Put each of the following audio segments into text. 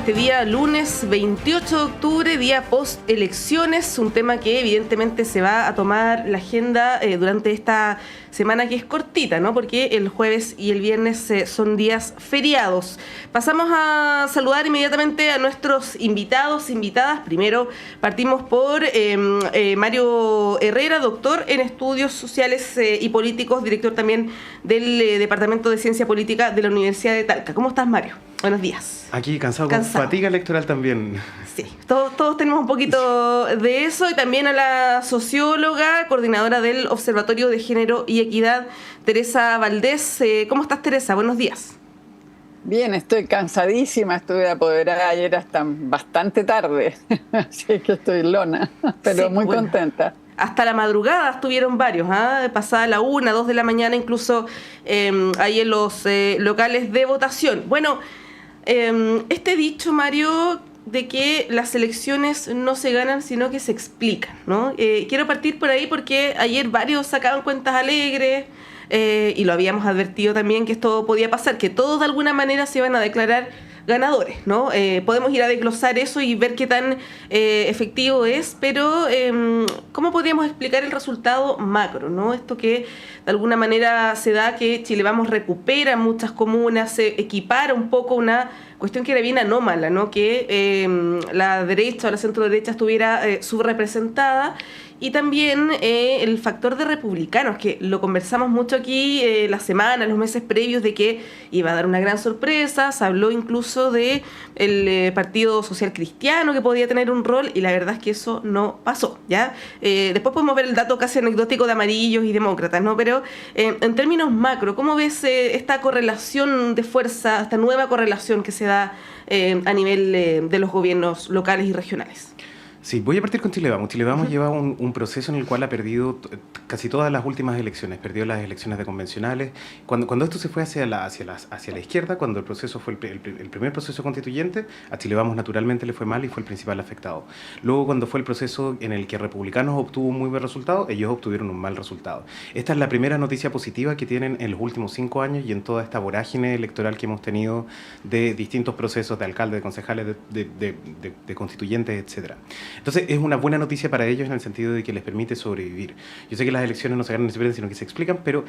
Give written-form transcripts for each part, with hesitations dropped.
este día lunes 28 de octubre, día post-elecciones, un tema que evidentemente se va a tomar la agenda durante esta semana que es cortita, ¿no? Porque el jueves y el viernes son días feriados. Pasamos a saludar inmediatamente a nuestros invitados, invitadas. Primero partimos por Mario Herrera, doctor en estudios sociales y políticos, director también del Departamento de Ciencia Política de la Universidad de Talca. ¿Cómo estás, Mario? Buenos días. Aquí cansado, con fatiga electoral también. Sí, todos tenemos un poquito de eso. Y también a la socióloga, coordinadora del Observatorio de Género y Equidad, Teresa Valdés. ¿Cómo estás, Teresa? Buenos días. Bien, estoy cansadísima, estuve apoderada ayer hasta bastante tarde, así que estoy lona, pero sí, muy contenta. Hasta la madrugada estuvieron varios, pasada la 1, 2 de la mañana, incluso ahí en los locales de votación. Bueno, este dicho, Mario, de que las elecciones no se ganan, sino que se explican, ¿no? Quiero partir por ahí porque ayer varios sacaban cuentas alegres, y lo habíamos advertido también que esto podía pasar, que todos de alguna manera se iban a declarar ganadores, ¿no? Podemos ir a desglosar eso y ver qué tan efectivo es, pero ¿cómo podríamos explicar el resultado macro, ¿no? Esto que de alguna manera se da, que Chile Vamos recupera muchas comunas, se equipara un poco una cuestión que era bien anómala, ¿no? Que la derecha o la centro derecha estuviera subrepresentada. Y también el factor de republicanos, que lo conversamos mucho aquí la semana, los meses previos, de que iba a dar una gran sorpresa. Se habló incluso de el Partido Social Cristiano, que podía tener un rol, y la verdad es que eso no pasó, ¿ya? Después podemos ver el dato casi anecdótico de amarillos y demócratas, ¿no? Pero en términos macro, ¿cómo ves esta correlación de fuerza, esta nueva correlación que se da a nivel de los gobiernos locales y regionales? Sí, voy a partir con Chile Vamos. Chile Vamos lleva un proceso en el cual ha perdido casi todas las últimas elecciones. Perdió las elecciones de convencionales. Cuando esto se fue hacia la izquierda, cuando el proceso fue el primer proceso constituyente, a Chile Vamos naturalmente le fue mal y fue el principal afectado. Luego, cuando fue el proceso en el que Republicanos obtuvo un muy buen resultado, ellos obtuvieron un mal resultado. Esta es la primera noticia positiva que tienen en los últimos 5 años y en toda esta vorágine electoral que hemos tenido de distintos procesos de alcaldes, de concejales, de constituyentes, etcétera. Entonces es una buena noticia para ellos en el sentido de que les permite sobrevivir. Yo sé que las elecciones no se ganan ni se pierden, sino que se explican, pero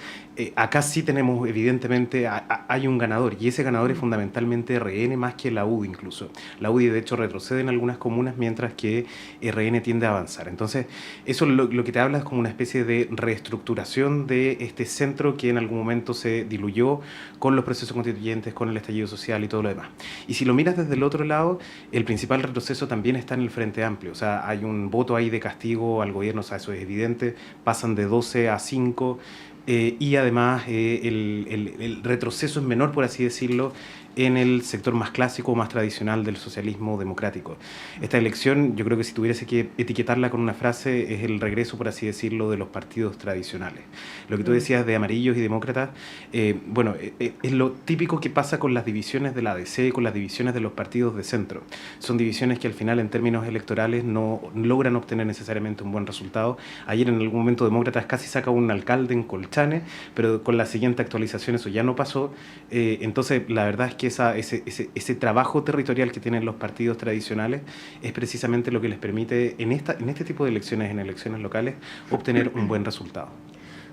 acá sí tenemos, evidentemente, hay un ganador, y ese ganador es fundamentalmente RN más que la UDI incluso. La UDI de hecho retrocede en algunas comunas, mientras que RN tiende a avanzar. Entonces eso lo que te habla es como una especie de reestructuración de este centro que en algún momento se diluyó con los procesos constituyentes, con el estallido social y todo lo demás. Y si lo miras desde el otro lado, el principal retroceso también está en el Frente Amplio. O sea, hay un voto ahí de castigo al gobierno, o sea, eso es evidente, pasan de 12 a 5, y además el retroceso es menor, por así decirlo, en el sector más clásico, más tradicional del socialismo democrático. Esta elección, yo creo que si tuviese que etiquetarla con una frase, es el regreso, por así decirlo, de los partidos tradicionales. Lo que tú decías de amarillos y demócratas, es lo típico que pasa con las divisiones de la ADC, con las divisiones de los partidos de centro. Son divisiones que al final, en términos electorales, no logran obtener necesariamente un buen resultado. Ayer, en algún momento, Demócratas casi saca un alcalde en Colchane, pero con la siguiente actualización eso ya no pasó. Entonces, la verdad es que ese trabajo territorial que tienen los partidos tradicionales es precisamente lo que les permite en este tipo de elecciones, en elecciones locales, obtener un buen resultado.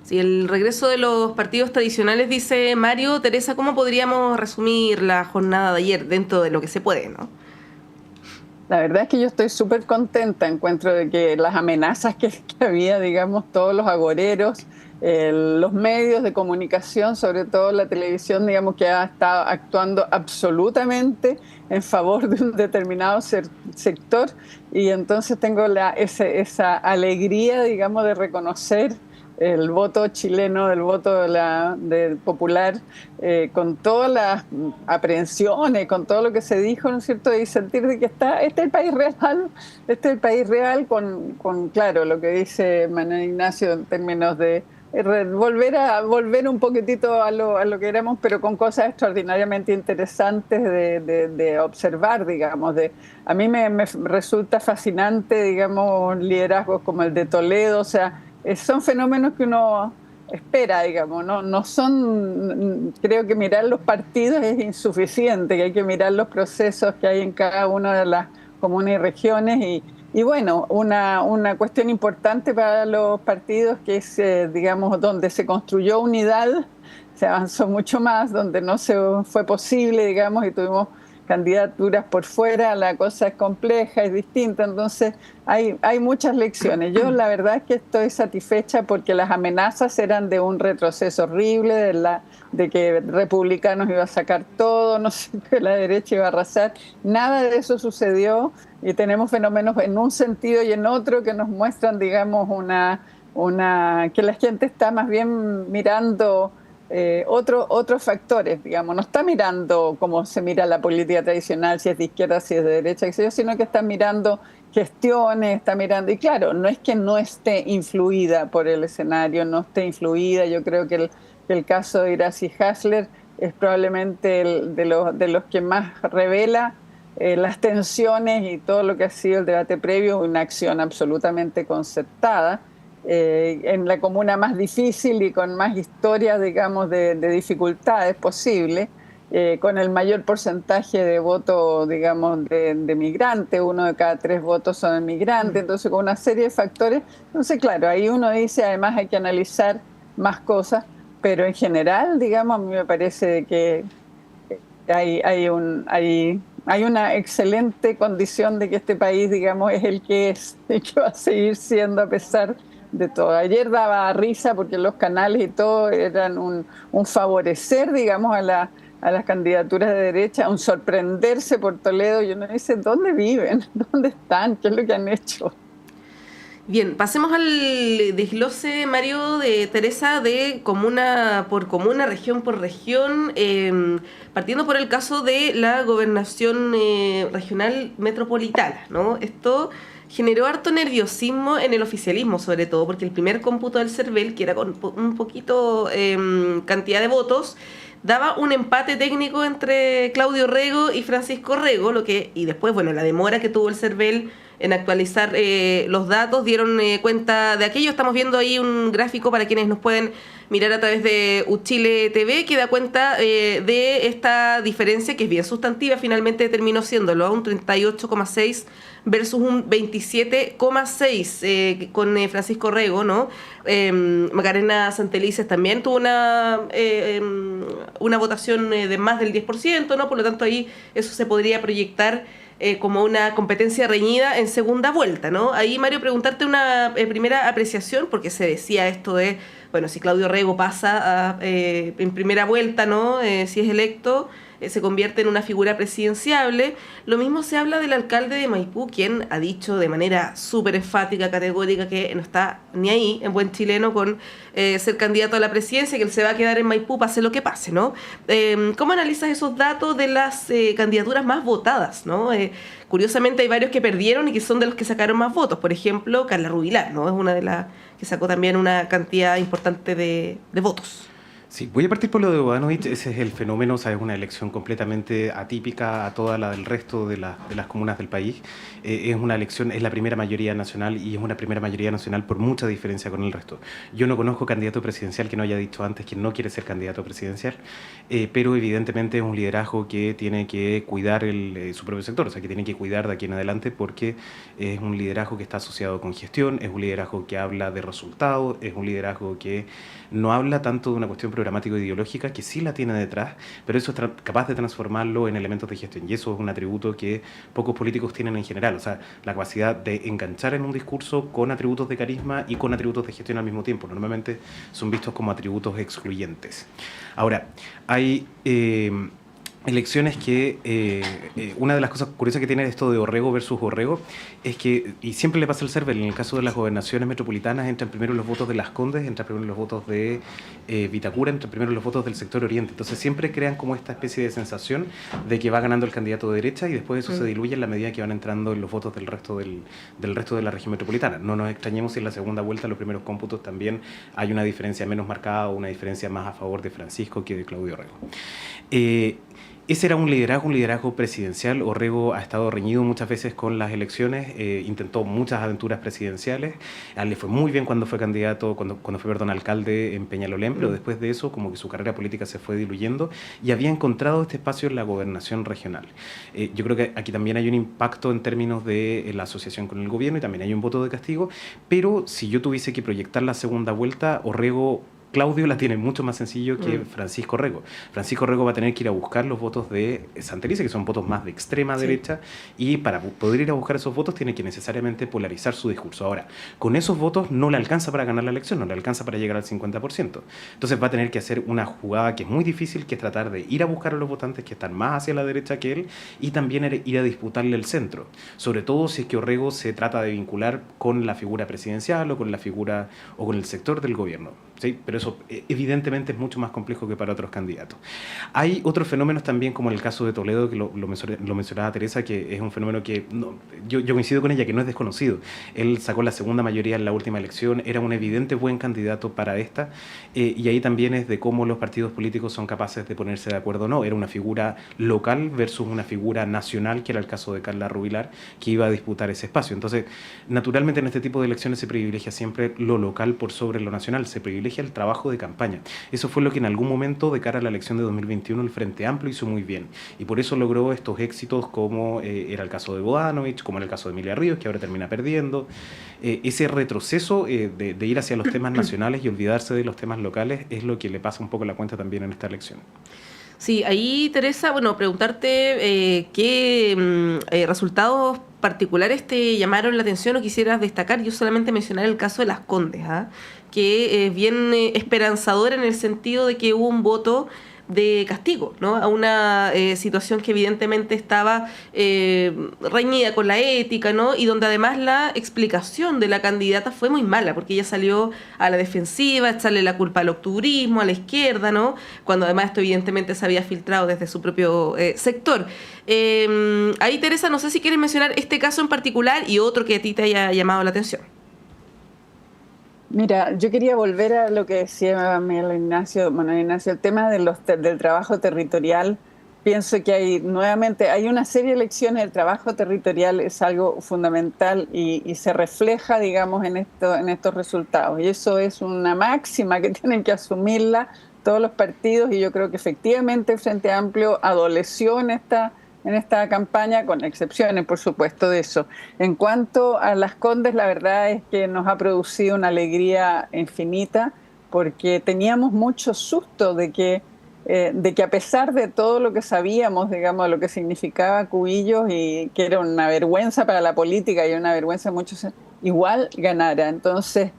Sí, el regreso de los partidos tradicionales, dice Mario. Teresa, ¿cómo podríamos resumir la jornada de ayer dentro de lo que se puede, ¿no? La verdad es que yo estoy súper contenta. Encuentro de que las amenazas que había, digamos, todos los agoreros, los medios de comunicación, sobre todo la televisión, digamos, que ha estado actuando absolutamente en favor de un determinado sector, y entonces tengo esa alegría, digamos, de reconocer el voto chileno, el voto del popular, con todas las aprehensiones, con todo lo que se dijo, ¿no es cierto? Y sentir de que este es el país real, con claro, lo que dice Manuel Ignacio en términos de volver un poquitito a lo que éramos, pero con cosas extraordinariamente interesantes de observar, digamos. A mí me resulta fascinante, digamos, liderazgos como el de Toledo. O sea, son fenómenos que uno espera, digamos, no son, creo que mirar los partidos es insuficiente, que hay que mirar los procesos que hay en cada una de las comunas y regiones y bueno, una cuestión importante para los partidos que es, digamos, donde se construyó unidad, se avanzó mucho más, donde no se fue posible, digamos, y tuvimos candidaturas por fuera, la cosa es compleja, es distinta, entonces hay muchas lecciones. Yo la verdad es que estoy satisfecha porque las amenazas eran de un retroceso horrible, de que republicanos iba a sacar todo, no sé, que la derecha iba a arrasar. Nada de eso sucedió y tenemos fenómenos en un sentido y en otro que nos muestran, digamos, que la gente está más bien mirando otros factores, digamos, no está mirando como se mira la política tradicional, si es de izquierda, si es de derecha, sino que está mirando gestiones, está mirando, y claro, no es que no esté influida por el escenario, no esté influida, yo creo que el caso de Iracy Hasler es probablemente de los que más revela las tensiones y todo lo que ha sido el debate previo, una acción absolutamente concertada, en la comuna más difícil y con más historias, digamos, de dificultades posibles, con el mayor porcentaje de votos, digamos, de migrantes, 1 de cada 3 votos son migrantes, entonces con una serie de factores. Entonces, claro, ahí uno dice, además hay que analizar más cosas, pero en general, digamos, a mí me parece que hay una excelente condición de que este país, digamos, es el que es y que va a seguir siendo a pesar de todo. Ayer daba risa porque los canales y todo eran un favorecer, digamos, a las candidaturas de derecha, un sorprenderse por Toledo. Y uno dice, ¿dónde viven? ¿Dónde están? ¿Qué es lo que han hecho? Bien, pasemos al desglose, Mario, de Teresa, de comuna por comuna, región por región, partiendo por el caso de la gobernación regional metropolitana, ¿no? Esto generó harto nerviosismo en el oficialismo, sobre todo, porque el primer cómputo del CERVEL, que era con un poquito cantidad de votos, daba un empate técnico entre Claudio Rego y Francisco Rego, y después, bueno, la demora que tuvo el CERVEL en actualizar los datos, dieron cuenta de aquello. Estamos viendo ahí un gráfico para quienes nos pueden mirar a través de Uchile TV, que da cuenta de esta diferencia, que es bien sustantiva. Finalmente terminó siéndolo, un 38,6 versus un 27,6 con Francisco Rego, ¿no? Macarena Santelices también tuvo una votación de más del 10%, ¿no? Por lo tanto, ahí eso se podría proyectar como una competencia reñida en segunda vuelta, ¿no? Ahí, Mario, preguntarte una primera apreciación, porque se decía esto de, bueno, si Claudio Rego pasa en primera vuelta, ¿no? Si es electo, se convierte en una figura presidenciable. Lo mismo se habla del alcalde de Maipú, quien ha dicho de manera súper enfática, categórica, que no está ni ahí, en buen chileno, con ser candidato a la presidencia, que él se va a quedar en Maipú, pase lo que pase, ¿no? ¿Cómo analizas esos datos de las candidaturas más votadas, ¿no? Curiosamente hay varios que perdieron y que son de los que sacaron más votos. Por ejemplo, Carla Rubilar, ¿no? Es una de las que sacó también una cantidad importante de votos. Sí, voy a partir por lo de Bogdanovich. Ese es el fenómeno, o sea, es una elección completamente atípica a toda la del resto de las comunas del país. Es una elección, es la primera mayoría nacional y es una primera mayoría nacional por mucha diferencia con el resto. Yo no conozco candidato presidencial que no haya dicho antes que no quiere ser candidato presidencial, pero evidentemente es un liderazgo que tiene que cuidar su propio sector, o sea, que tiene que cuidar de aquí en adelante porque es un liderazgo que está asociado con gestión, es un liderazgo que habla de resultados, es un liderazgo que no habla tanto de una cuestión programático-ideológica, que sí la tiene detrás, pero eso es capaz de transformarlo en elementos de gestión. Y eso es un atributo que pocos políticos tienen en general. O sea, la capacidad de enganchar en un discurso con atributos de carisma y con atributos de gestión al mismo tiempo. Normalmente son vistos como atributos excluyentes. Ahora, hay elecciones que una de las cosas curiosas que tiene esto de Orrego versus Orrego es que, y siempre le pasa al CERVEL, en el caso de las gobernaciones metropolitanas entran primero los votos de Las Condes, entran primero los votos de Vitacura, entran primero los votos del sector oriente. Entonces siempre crean como esta especie de sensación de que va ganando el candidato de derecha y después eso se diluye en la medida que van entrando en los votos del resto del resto de la región metropolitana. No nos extrañemos si en la segunda vuelta, los primeros cómputos, también hay una diferencia menos marcada o una diferencia más a favor de Francisco que de Claudio Orrego. Ese era un liderazgo presidencial. Orrego ha estado reñido muchas veces con las elecciones, intentó muchas aventuras presidenciales. A él le fue muy bien cuando fue candidato, cuando fue, perdón, alcalde en Peñalolén, pero después de eso como que su carrera política se fue diluyendo y había encontrado este espacio en la gobernación regional. Yo creo que aquí también hay un impacto en términos de la asociación con el gobierno y también hay un voto de castigo, pero si yo tuviese que proyectar la segunda vuelta, Claudio la tiene mucho más sencillo que Francisco Rego. Francisco Rego va a tener que ir a buscar los votos de Santa Elisa, que son votos más de extrema derecha, y para poder ir a buscar esos votos tiene que necesariamente polarizar su discurso. Ahora, con esos votos no le alcanza para ganar la elección, no le alcanza para llegar al 50%. Entonces va a tener que hacer una jugada que es muy difícil, que es tratar de ir a buscar a los votantes que están más hacia la derecha que él y también ir a disputarle el centro. Sobre todo si es que Orrego se trata de vincular con la figura presidencial o con la figura o con el sector del gobierno. ¿Sí? Pero eso evidentemente es mucho más complejo que para otros candidatos. Hay otros fenómenos también, como en el caso de Toledo, que lo mencionaba Teresa, que es un fenómeno que yo coincido con ella, que no es desconocido. Él sacó la segunda mayoría en la última elección, era un evidente buen candidato para esta, y ahí también es de cómo los partidos políticos son capaces de ponerse de acuerdo o no. Era una figura local versus una figura nacional, que era el caso de Carla Rubilar, que iba a disputar ese espacio. Entonces, naturalmente en este tipo de elecciones se privilegia siempre lo local por sobre lo nacional, se privilegia el trabajo de campaña. Eso fue lo que en algún momento, de cara a la elección de 2021, el Frente Amplio hizo muy bien. Y por eso logró estos éxitos, como era el caso de Bodanovich, como era el caso de Emilia Ríos, que ahora termina perdiendo. Ese retroceso de ir hacia los temas nacionales y olvidarse de los temas locales es lo que le pasa un poco la cuenta también en esta elección. Sí, ahí, Teresa, bueno, preguntarte qué resultados particulares te llamaron la atención o quisieras destacar. Yo solamente mencionar el caso de Las Condes, que es bien esperanzador en el sentido de que hubo un voto de castigo, ¿no? A una situación que evidentemente estaba reñida con la ética, ¿no? Y donde además la explicación de la candidata fue muy mala, porque ella salió a la defensiva, a echarle la culpa al octubrismo, a la izquierda, ¿no? Cuando además esto evidentemente se había filtrado desde su propio sector. Ahí, Teresa, no sé si quieres mencionar este caso en particular y otro que a ti te haya llamado la atención. Mira, yo quería volver a lo que decía Manuel Ignacio, el tema de del trabajo territorial. Pienso que hay una serie de elecciones, el trabajo territorial es algo fundamental y se refleja, digamos, en estos resultados. Y eso es una máxima que tienen que asumirla todos los partidos, y yo creo que efectivamente el Frente Amplio adoleció en esta campaña, con excepciones, por supuesto, de eso. En cuanto a Las Condes, la verdad es que nos ha producido una alegría infinita, porque teníamos mucho susto de que a pesar de todo lo que sabíamos, digamos, de lo que significaba Cubillos, y que era una vergüenza para la política y una vergüenza muchos, igual ganara. Entonces,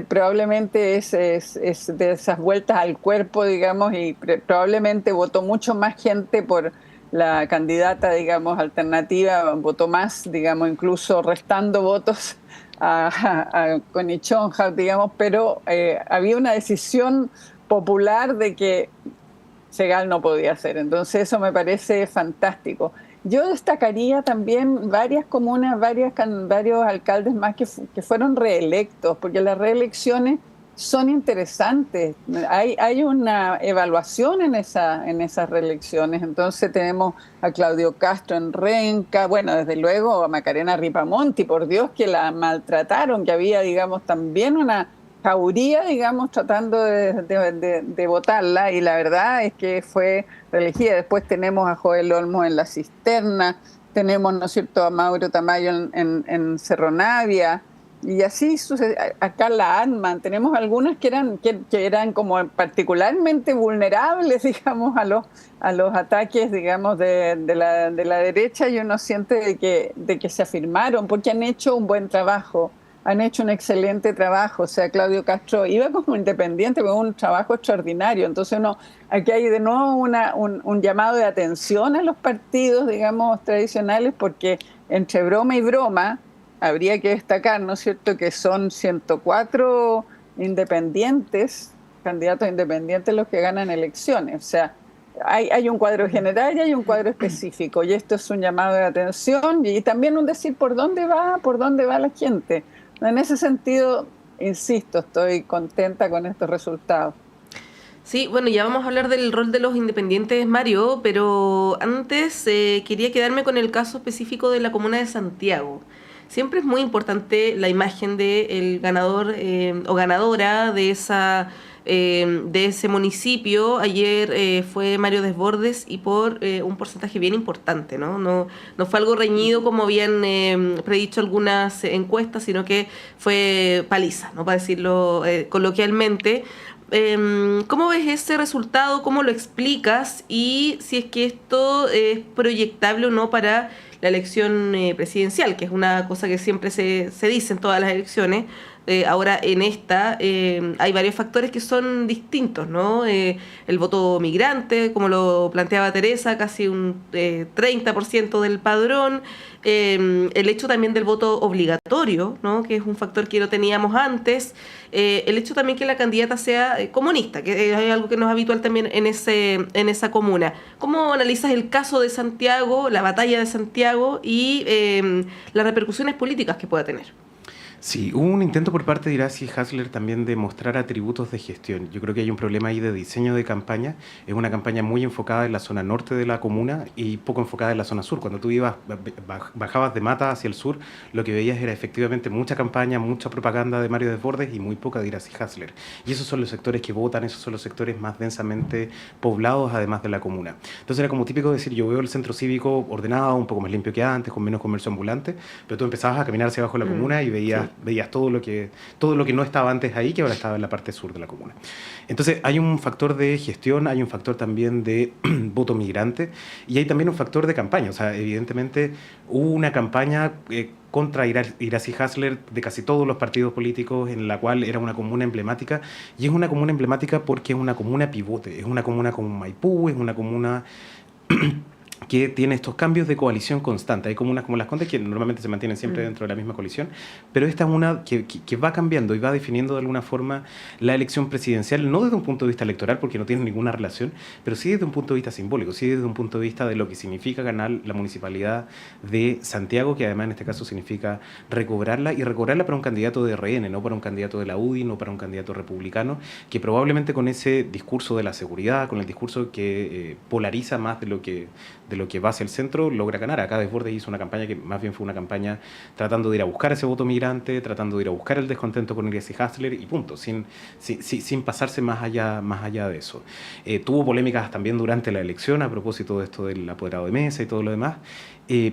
probablemente es de esas vueltas al cuerpo, digamos, y probablemente votó mucho más gente por la candidata, digamos, alternativa, votó más, digamos, incluso restando votos a Connie Chonja, digamos, pero había una decisión popular de que Segal no podía hacer. Entonces eso me parece fantástico. Yo destacaría también varias comunas, varios alcaldes más que fueron reelectos, porque las reelecciones son interesantes. Hay una evaluación en esas reelecciones. Entonces tenemos a Claudio Castro en Renca, bueno, desde luego a Macarena Ripamonti, por Dios que la maltrataron, que había, digamos, también una jauría, digamos, tratando de votarla, y la verdad es que fue reelegida. Después tenemos a Joel Olmos en La Cisterna, tenemos, ¿no es cierto?, a Mauro Tamayo en Cerro Navia, y así sucede, a Carla Adman. Tenemos algunas que eran como particularmente vulnerables, digamos, a los ataques, digamos, de la derecha, y uno siente de que se afirmaron porque han hecho un buen trabajo. Han hecho un excelente trabajo. O sea, Claudio Castro iba como independiente, pero un trabajo extraordinario. Entonces aquí hay de nuevo un llamado de atención a los partidos, digamos, tradicionales, porque entre broma y broma habría que destacar, ¿no es cierto?, que son 104 independientes, candidatos independientes, los que ganan elecciones. O sea, hay un cuadro general y hay un cuadro específico, y esto es un llamado de atención y también un decir por dónde va la gente. En ese sentido, insisto, estoy contenta con estos resultados. Sí, bueno, ya vamos a hablar del rol de los independientes, Mario, pero antes quería quedarme con el caso específico de la comuna de Santiago. Siempre es muy importante la imagen del ganador o ganadora de ese municipio. Ayer fue Mario Desbordes y por un porcentaje bien importante, ¿no? No fue algo reñido como habían predicho algunas encuestas, sino que fue paliza, ¿no? Para decirlo coloquialmente. ¿Cómo ves ese resultado? ¿Cómo lo explicas? Y si es que esto es proyectable o no para la elección presidencial, que es una cosa que siempre se dice en todas las elecciones. Ahora en esta hay varios factores que son distintos, ¿no? El voto migrante, como lo planteaba Teresa, casi un 30% del padrón. El hecho también del voto obligatorio, ¿no? Que es un factor que no teníamos antes. El hecho también que la candidata sea comunista, que es algo que no es habitual también en esa comuna. ¿Cómo analizas el caso de Santiago, la batalla de Santiago y las repercusiones políticas que pueda tener? Sí, hubo un intento por parte de Iracy Hasler también de mostrar atributos de gestión. Yo creo que hay un problema ahí de diseño de campaña. Es una campaña muy enfocada en la zona norte de la comuna y poco enfocada en la zona sur. Cuando tú bajabas de Mata hacia el sur, lo que veías era efectivamente mucha campaña, mucha propaganda de Mario Desbordes y muy poca de Iracy Hasler. Y esos son los sectores que votan, esos son los sectores más densamente poblados, además de la comuna. Entonces era como típico decir, yo veo el centro cívico ordenado, un poco más limpio que antes, con menos comercio ambulante, pero tú empezabas a caminar hacia abajo de la comuna y veías todo lo que no estaba antes ahí, que ahora estaba en la parte sur de la comuna. Entonces hay un factor de gestión, hay un factor también de voto migrante y hay también un factor de campaña. O sea, evidentemente hubo una campaña contra Iracy Hasler de casi todos los partidos políticos, en la cual era una comuna emblemática, y es una comuna emblemática porque es una comuna pivote, es una comuna como Maipú, es una comuna que tiene estos cambios de coalición constante. Hay comunas como Las Condes que normalmente se mantienen siempre dentro de la misma coalición, pero esta es una que va cambiando y va definiendo de alguna forma la elección presidencial, no desde un punto de vista electoral, porque no tiene ninguna relación, pero sí desde un punto de vista simbólico, sí desde un punto de vista de lo que significa ganar la municipalidad de Santiago, que además en este caso significa recobrarla, y recobrarla para un candidato de RN, no para un candidato de la UDI, no para un candidato republicano, que probablemente con ese discurso de la seguridad, con el discurso que polariza más de lo que va hacia el centro, logra ganar. Acá Desbordes hizo una campaña que más bien fue una campaña tratando de ir a buscar ese voto migrante, tratando de ir a buscar el descontento con Iracy Hasler y punto, sin pasarse más allá de eso. Tuvo polémicas también durante la elección a propósito de esto del apoderado de mesa y todo lo demás,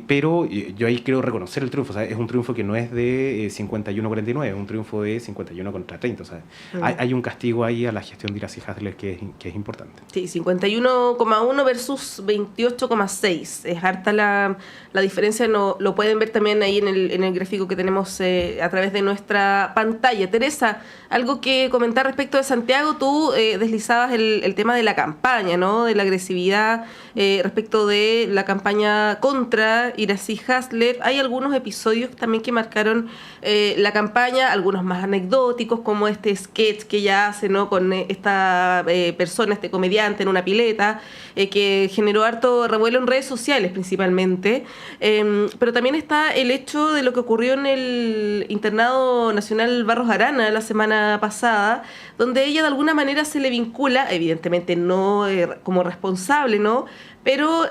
pero yo ahí quiero reconocer el triunfo. O sea, es un triunfo que no es de 51-49, es un triunfo de 51-30. O sea, hay un castigo ahí a la gestión de Iracy Hasler que es importante. Sí, 51,1 versus 28,6. Es harta la diferencia, lo pueden ver también ahí en el gráfico que tenemos a través de nuestra pantalla. Teresa, algo que comentar respecto de Santiago. Tú deslizabas el tema de la campaña, ¿no? De la agresividad respecto de la campaña contra Iracy Hasler. Hay algunos episodios también que marcaron la campaña, algunos más anecdóticos, como este sketch que ella hace, ¿no? Con esta persona, este comediante en una pileta, que generó harto revuelo en redes sociales principalmente. Pero también está el hecho de lo que ocurrió en el Internado Nacional Barros Arana la semana pasada, donde ella de alguna manera se le vincula, evidentemente no como responsable, ¿no? Pero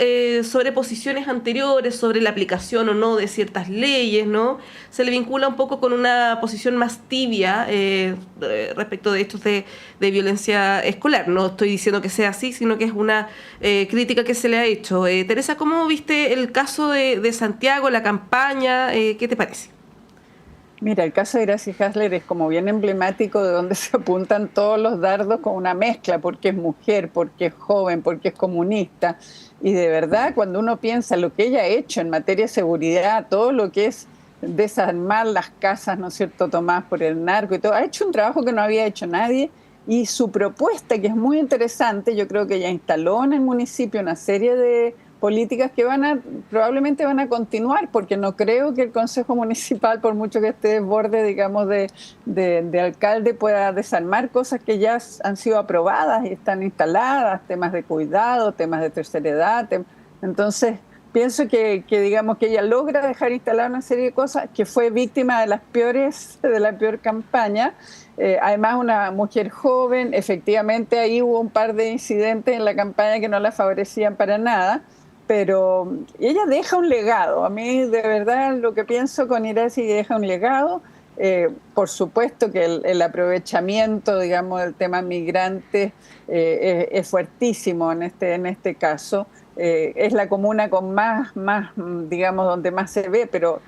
sobre posiciones anteriores, sobre la aplicación o no de ciertas leyes, ¿no? Se le vincula un poco con una posición más tibia respecto de hechos de violencia escolar. No estoy diciendo que sea así, sino que es una crítica que se le ha hecho. Teresa, ¿cómo viste el caso de Santiago, la campaña? ¿Qué te parece? Mira, el caso de Iracy Hasler es como bien emblemático de donde se apuntan todos los dardos con una mezcla, porque es mujer, porque es joven, porque es comunista. Y de verdad, cuando uno piensa lo que ella ha hecho en materia de seguridad, todo lo que es desarmar las casas, ¿no es cierto?, Tomás, por el narco y todo, ha hecho un trabajo que no había hecho nadie. Y su propuesta, que es muy interesante, yo creo que ella instaló en el municipio una serie de políticas que probablemente van a continuar, porque no creo que el Consejo Municipal, por mucho que esté Desbordes, digamos, de alcalde, pueda desarmar cosas que ya han sido aprobadas y están instaladas, temas de cuidado, temas de tercera edad. Entonces, pienso que digamos que ella logra dejar instalada una serie de cosas, que fue víctima de la peor campaña. Además, una mujer joven, efectivamente ahí hubo un par de incidentes en la campaña que no la favorecían para nada, pero ella deja un legado. A mí, de verdad, lo que pienso con Iracy, deja un legado. Por supuesto que el aprovechamiento, digamos, del tema migrante es fuertísimo en este caso. Es la comuna con más, digamos, donde más se ve, pero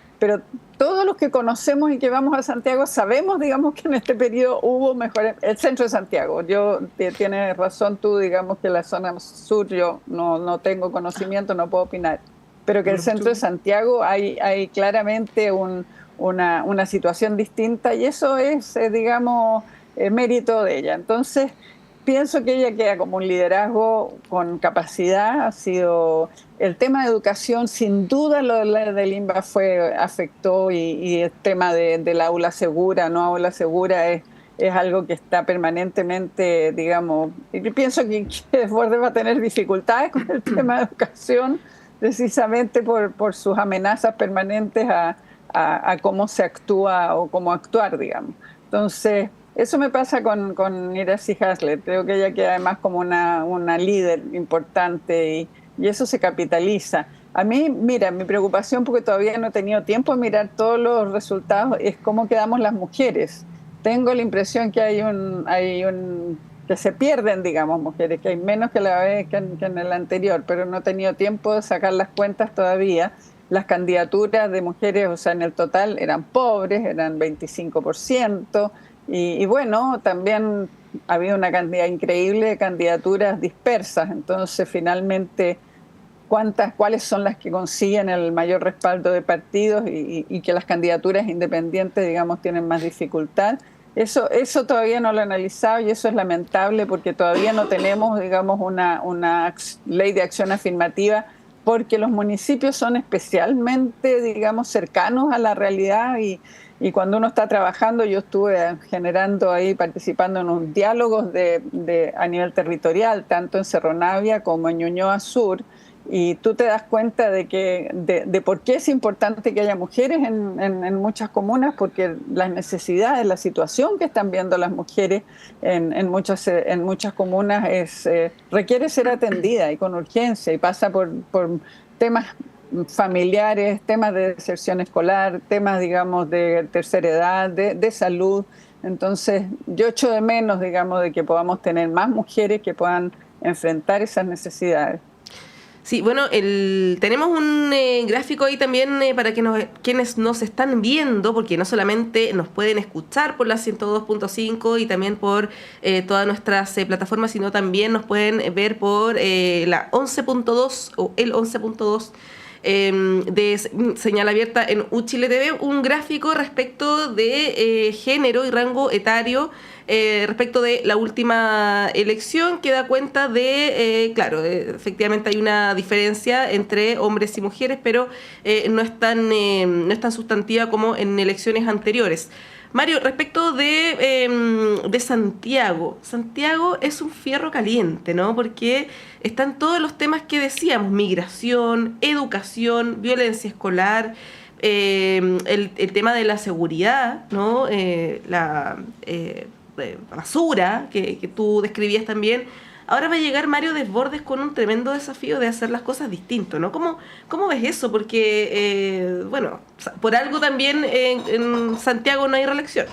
todos los que conocemos y que vamos a Santiago sabemos, digamos, que en este periodo hubo mejores. El centro de Santiago, tienes razón tú, digamos, que la zona sur yo no tengo conocimiento, no puedo opinar, pero que el centro de Santiago hay claramente una situación distinta, y eso es, digamos, mérito de ella. Entonces, pienso que ella queda como un liderazgo con capacidad. Ha sido el tema de educación, sin duda lo del INBA afectó, y el tema del aula segura, no aula segura, es algo que está permanentemente, digamos, y pienso que Desbordes va a tener dificultades con el tema de educación, precisamente por sus amenazas permanentes a cómo se actúa o cómo actuar, digamos. Entonces, eso me pasa con Iracy Hasler. Creo que ella queda además como una líder importante, y eso se capitaliza. A mí, mira, mi preocupación, porque todavía no he tenido tiempo de mirar todos los resultados, es cómo quedamos las mujeres. Tengo la impresión que que se pierden, digamos, mujeres, que hay menos que la vez que en el anterior, pero no he tenido tiempo de sacar las cuentas todavía. Las candidaturas de mujeres, o sea, en el total eran pobres, eran 25%, y bueno, también había una cantidad increíble de candidaturas dispersas. Entonces, finalmente, ¿cuáles son las que consiguen el mayor respaldo de partidos y que las candidaturas independientes, digamos, tienen más dificultad? Eso todavía no lo he analizado, y eso es lamentable, porque todavía no tenemos, digamos, una ley de acción afirmativa, porque los municipios son especialmente, digamos, cercanos a la realidad, y cuando uno está trabajando, yo estuve generando ahí, participando en unos diálogos a nivel territorial, tanto en Cerro Navia como en Ñuñoa Sur, y tú te das cuenta de por qué es importante que haya mujeres en muchas comunas, porque las necesidades, la situación que están viendo las mujeres en muchas comunas requiere ser atendida, y con urgencia, y pasa por temas familiares, temas de deserción escolar, temas, digamos, de tercera edad, de salud. Entonces, yo echo de menos, digamos, de que podamos tener más mujeres que puedan enfrentar esas necesidades. Sí, bueno, tenemos un gráfico ahí también para que quienes nos están viendo, porque no solamente nos pueden escuchar por la 102.5 y también por todas nuestras plataformas, sino también nos pueden ver por la 11.2 o el 11.2 de señal abierta en UChile TV, un gráfico respecto de género y rango etario respecto de la última elección, que da cuenta de, claro, efectivamente hay una diferencia entre hombres y mujeres, pero no es tan sustantiva como en elecciones anteriores. Mario, respecto de Santiago. Santiago es un fierro caliente, ¿no? Porque están todos los temas que decíamos: migración, educación, violencia escolar, el tema de la seguridad, ¿no? La basura que tú describías también. Ahora va a llegar Mario Desbordes con un tremendo desafío de hacer las cosas distinto, ¿no? ¿Cómo ves eso? Porque, bueno, por algo también en Santiago no hay reelección.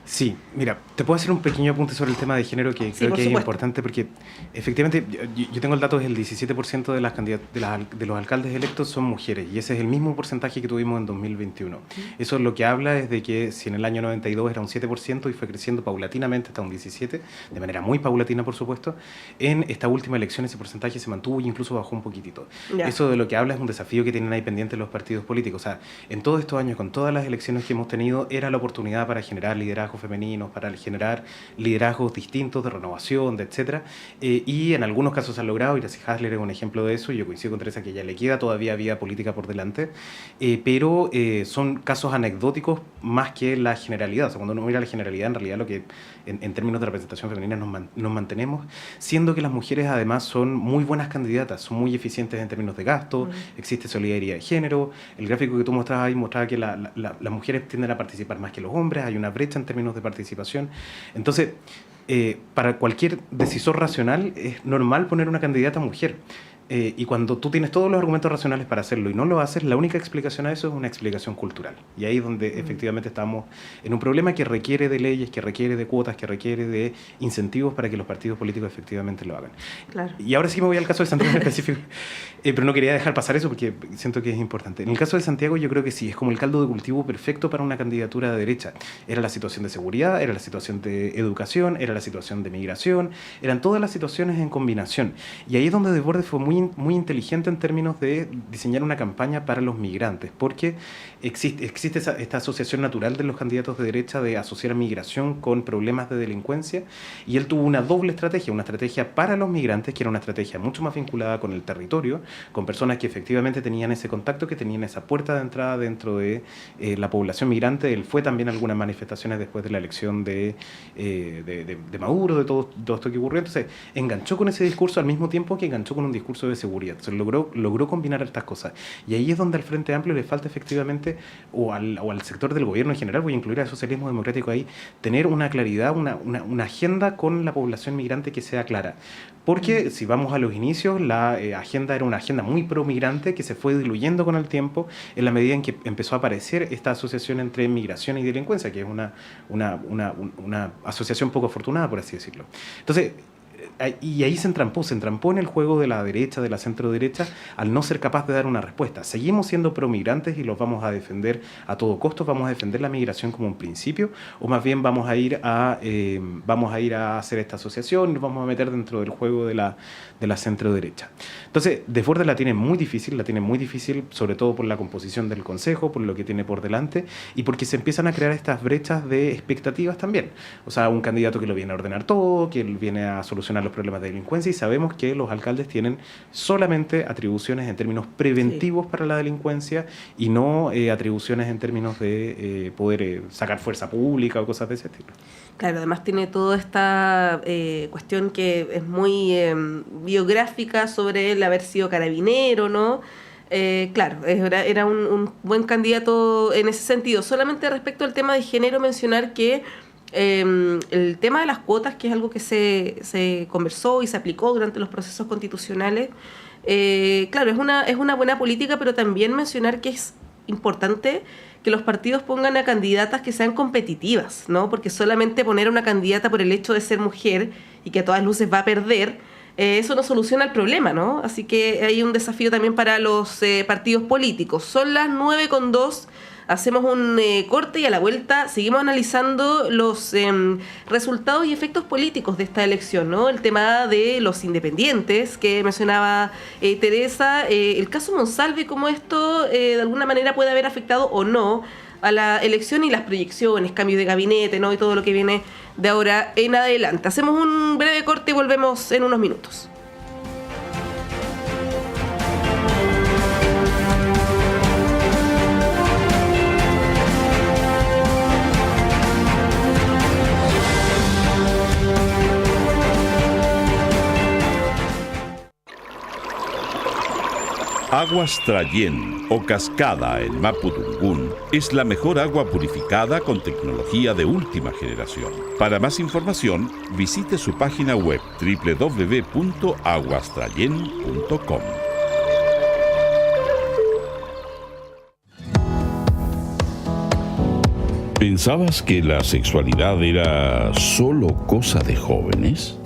Sí, mira, te puedo hacer un pequeño apunte sobre el tema de género que creo que es importante, porque efectivamente yo tengo el dato, el 17% de los alcaldes electos son mujeres, y ese es el mismo porcentaje que tuvimos en 2021. Eso lo que habla es de que si en el año 92 era un 7% y fue creciendo paulatinamente hasta un 17%, de manera muy paulatina por supuesto, en esta última elección ese porcentaje se mantuvo y incluso bajó un poquitito. Ya. Eso de lo que habla es un desafío que tienen ahí pendientes los partidos políticos. O sea, en todos estos años, con todas las elecciones que hemos tenido, era la oportunidad para generar liderazgo liderazgos femeninos, para generar liderazgos distintos, de renovación, de etcétera. Y en algunos casos se ha logrado, y Hasler es un ejemplo de eso. Yo coincido con Teresa que ya le queda todavía vía política por delante, pero son casos anecdóticos más que la generalidad. O sea, cuando uno mira la generalidad, en realidad lo que en términos de representación femenina nos mantenemos, siendo que las mujeres además son muy buenas candidatas, son muy eficientes en términos de gasto, existe solidaridad de género. El gráfico que tú mostrabas ahí mostraba que las mujeres tienden a participar más que los hombres, hay una brecha en términos de participación. Entonces, para cualquier decisor racional es normal poner una candidata mujer. Y cuando tú tienes todos los argumentos racionales para hacerlo y no lo haces, la única explicación a eso es una explicación cultural. Y ahí es donde efectivamente estamos en un problema que requiere de leyes, que requiere de cuotas, que requiere de incentivos para que los partidos políticos efectivamente lo hagan. Claro. Y ahora sí me voy al caso de Santiago en específico, pero no quería dejar pasar eso porque siento que es importante. En el caso de Santiago yo creo que sí, es como el caldo de cultivo perfecto para una candidatura de derecha. Era la situación de seguridad, era la situación de educación, era la situación de migración, eran todas las situaciones en combinación. Y ahí es donde Desbordes fue muy inteligente en términos de diseñar una campaña para los migrantes, porque existe esta asociación natural de los candidatos de derecha de asociar migración con problemas de delincuencia, y él tuvo una doble estrategia, una estrategia para los migrantes, que era una estrategia mucho más vinculada con el territorio, con personas que efectivamente tenían ese contacto, que tenían esa puerta de entrada dentro de la población migrante. Él fue también a algunas manifestaciones después de la elección de Maduro, de todo esto que ocurrió. Entonces enganchó con ese discurso al mismo tiempo que enganchó con un discurso de seguridad. Entonces logró combinar estas cosas. Y ahí es donde al Frente Amplio le falta efectivamente, o al sector del gobierno en general, voy a incluir al socialismo democrático ahí, tener una claridad, una agenda con la población migrante que sea clara. Porque si vamos a los inicios, la agenda era una agenda muy pro-migrante que se fue diluyendo con el tiempo en la medida en que empezó a aparecer esta asociación entre migración y delincuencia, que es una asociación poco afortunada, por así decirlo. Entonces, y ahí se entrampó en el juego de la derecha, de la centro derecha, al no ser capaz de dar una respuesta. Seguimos siendo promigrantes y los vamos a defender a todo costo, vamos a defender la migración como un principio, o más bien vamos a ir a hacer esta asociación y nos vamos a meter dentro del juego de la centro derecha. Entonces, Desbordes la tiene muy difícil, sobre todo por la composición del Consejo, por lo que tiene por delante, y porque se empiezan a crear estas brechas de expectativas también. O sea, un candidato que lo viene a ordenar todo, que viene a solucionar los problemas de delincuencia, y sabemos que los alcaldes tienen solamente atribuciones en términos preventivos para la delincuencia y no atribuciones en términos de poder sacar fuerza pública o cosas de ese estilo. Claro, además tiene toda esta cuestión que es muy biográfica sobre el haber sido carabinero, ¿no? Claro, era un buen candidato en ese sentido. Solamente respecto al tema de género, mencionar que el tema de las cuotas, que es algo que se conversó y se aplicó durante los procesos constitucionales, claro, es una buena política, pero también mencionar que es importante que los partidos pongan a candidatas que sean competitivas, ¿no? Porque solamente poner a una candidata por el hecho de ser mujer y que a todas luces va a perder, eso no soluciona el problema, ¿no? Así que hay un desafío también para los partidos políticos. Son las 9:02. Hacemos un corte y a la vuelta seguimos analizando los resultados y efectos políticos de esta elección, ¿no? El tema de los independientes que mencionaba Teresa, el caso Monsalve, cómo esto de alguna manera puede haber afectado o no a la elección y las proyecciones, cambios de gabinete, ¿no? Y todo lo que viene de ahora en adelante. Hacemos un breve corte y volvemos en unos minutos. Aguas Trallén o Cascada en Mapudungún es la mejor agua purificada con tecnología de última generación. Para más información, visite su página web www.aguastrallén.com. ¿Pensabas que la sexualidad era solo cosa de jóvenes?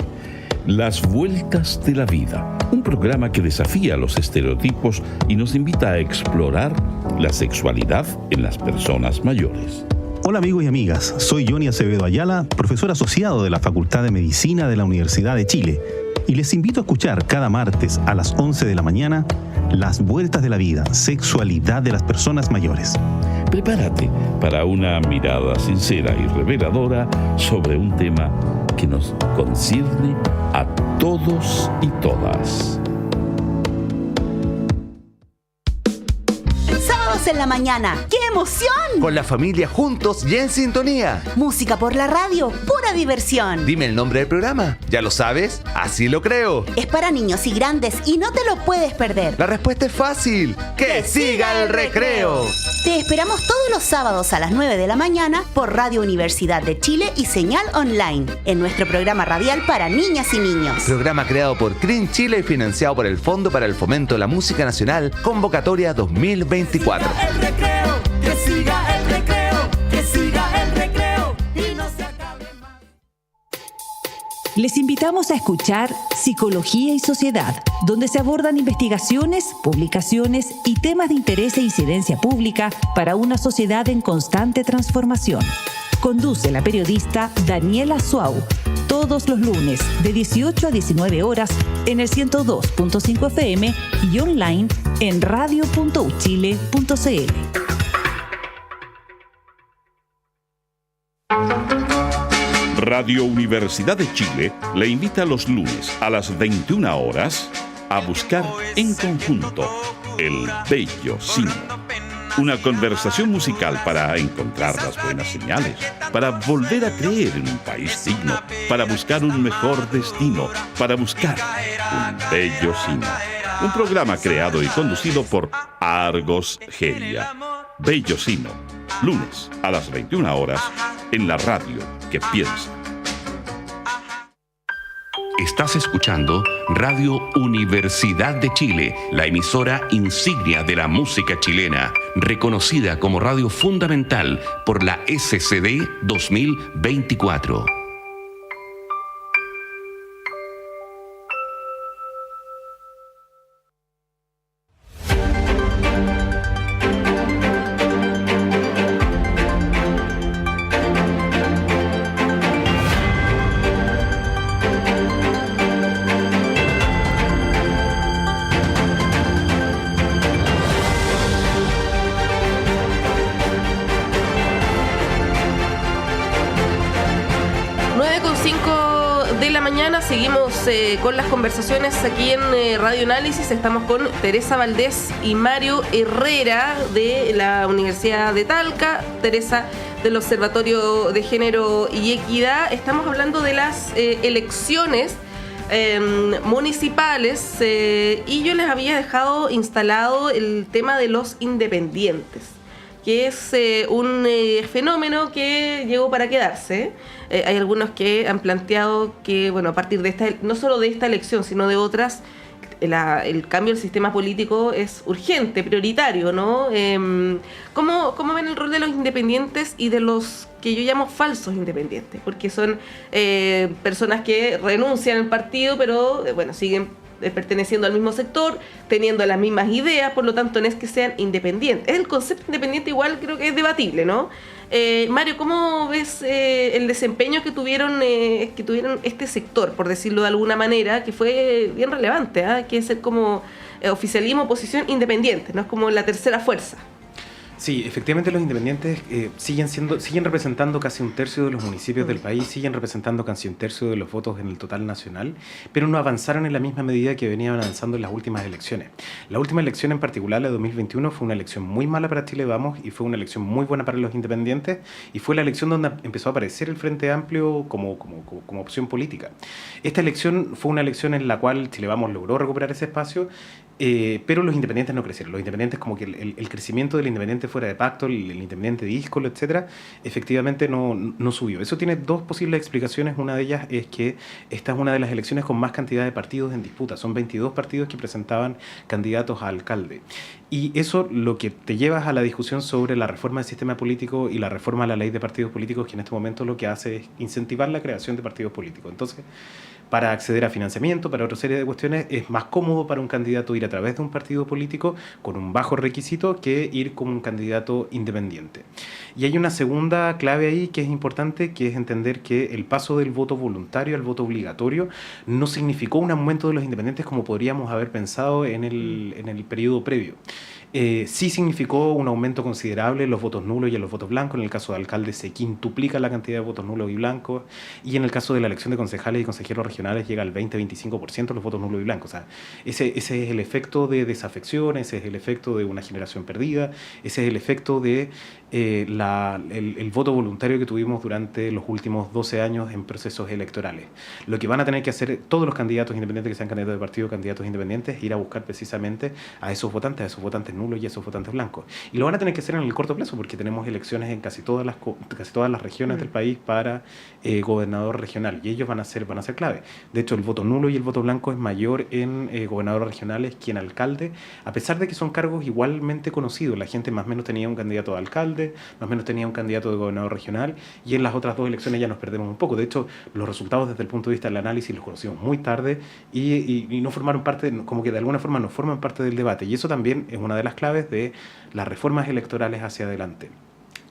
Las Vueltas de la Vida, un programa que desafía los estereotipos y nos invita a explorar la sexualidad en las personas mayores. Hola amigos y amigas, soy Johnny Acevedo Ayala, profesor asociado de la Facultad de Medicina de la Universidad de Chile, y les invito a escuchar cada martes a las 11 de la mañana Las Vueltas de la Vida, sexualidad de las personas mayores. Prepárate para una mirada sincera y reveladora sobre un tema que nos concierne a todos y todas. Sábados en la mañana, ¡qué emoción! Con la familia juntos y en sintonía. Música por la radio, pura diversión. Dime el nombre del programa. ¿Ya lo sabes? Así lo creo. Es para niños y grandes y no te lo puedes perder. La respuesta es fácil. ¡Que siga el recreo! Te esperamos todos los sábados a las 9 de la mañana por Radio Universidad de Chile y Señal Online, en nuestro programa radial para niñas y niños. Programa creado por CRIN Chile y financiado por el Fondo para el Fomento de la Música Nacional, Convocatoria 2024. El recreo, que siga el recreo, que siga el recreo y no se acabe más. Les invitamos a escuchar Psicología y Sociedad, donde se abordan investigaciones, publicaciones y temas de interés e incidencia pública para una sociedad en constante transformación. Conduce la periodista Daniela Suau, todos los lunes de 18 a 19 horas en el 102.5 FM y online en radio.uchile.cl. Radio Universidad de Chile le invita los lunes a las 21 horas a buscar en conjunto el Bello Signo. Una conversación musical para encontrar las buenas señales, para volver a creer en un país digno, para buscar un mejor destino, para buscar un bello signo. Un programa creado y conducido por Argos Geria. Bello Signo, lunes a las 21 horas en la radio que piensa. Estás escuchando Radio Universidad de Chile, la emisora insignia de la música chilena, reconocida como radio fundamental por la SCD 2024. Con las conversaciones aquí en Radio Análisis. Estamos con Teresa Valdés y Mario Herrera de la Universidad de Talca, Teresa del Observatorio de Género y Equidad. Estamos hablando de las elecciones municipales y yo les había dejado instalado el tema de los independientes, que es un fenómeno que llegó para quedarse. Hay algunos que han planteado que, bueno, a partir de esta, no solo de esta elección, sino de otras, el cambio del sistema político es urgente, prioritario, ¿no? ¿Cómo ven el rol de los independientes y de los que yo llamo falsos independientes? Porque son personas que renuncian al partido, pero, bueno, siguen perteneciendo al mismo sector, teniendo las mismas ideas, por lo tanto no es que sean independientes. El concepto independiente igual creo que es debatible, ¿no? Mario, ¿cómo ves el desempeño que tuvieron este sector, por decirlo de alguna manera, que fue bien relevante, que es ser como oficialismo, oposición, independiente, ¿no? Es como la tercera fuerza. Sí, efectivamente los independientes siguen representando casi un tercio de los municipios del país, siguen representando casi un tercio de los votos en el total nacional, pero no avanzaron en la misma medida que venían avanzando en las últimas elecciones. La última elección en particular, la de 2021, fue una elección muy mala para Chile Vamos y fue una elección muy buena para los independientes y fue la elección donde empezó a aparecer el Frente Amplio como opción política. Esta elección fue una elección en la cual Chile Vamos logró recuperar ese espacio, pero los independientes no crecieron. Los independientes, como que el crecimiento del independiente fuera de pacto, el independiente díscolo, etcétera, efectivamente no subió. Eso tiene dos posibles explicaciones. Una de ellas es que esta es una de las elecciones con más cantidad de partidos en disputa. Son 22 partidos que presentaban candidatos a alcalde. Y eso lo que te llevas a la discusión sobre la reforma del sistema político y la reforma a la ley de partidos políticos, que en este momento lo que hace es incentivar la creación de partidos políticos. Entonces, para acceder a financiamiento, para otra serie de cuestiones, es más cómodo para un candidato ir a través de un partido político con un bajo requisito que ir como un candidato independiente. Y hay una segunda clave ahí que es importante, que es entender que el paso del voto voluntario al voto obligatorio no significó un aumento de los independientes como podríamos haber pensado en el periodo previo. Sí significó un aumento considerable en los votos nulos y en los votos blancos. En el caso de alcalde se quintuplica la cantidad de votos nulos y blancos, y en el caso de la elección de concejales y consejeros regionales llega al 20-25% los votos nulos y blancos. O sea, ese es el efecto de desafección, ese es el efecto de una generación perdida, ese es el efecto de el voto voluntario que tuvimos durante los últimos 12 años en procesos electorales. Lo que van a tener que hacer todos los candidatos independientes que sean candidatos de partido, candidatos independientes, es ir a buscar precisamente a esos votantes nulos y a esos votantes blancos. Y lo van a tener que hacer en el corto plazo, porque tenemos elecciones en casi todas las regiones del país para gobernador regional, y ellos van a ser clave. De hecho, el voto nulo y el voto blanco es mayor en gobernadores regionales que en alcalde, a pesar de que son cargos igualmente conocidos. La gente más o menos tenía un candidato de alcalde, más o menos tenía un candidato de gobernador regional, y en las otras dos elecciones ya nos perdemos un poco. De hecho, los resultados desde el punto de vista del análisis los conocimos muy tarde y no formaron parte, como que de alguna forma no forman parte del debate, y eso también es una de las claves de las reformas electorales hacia adelante.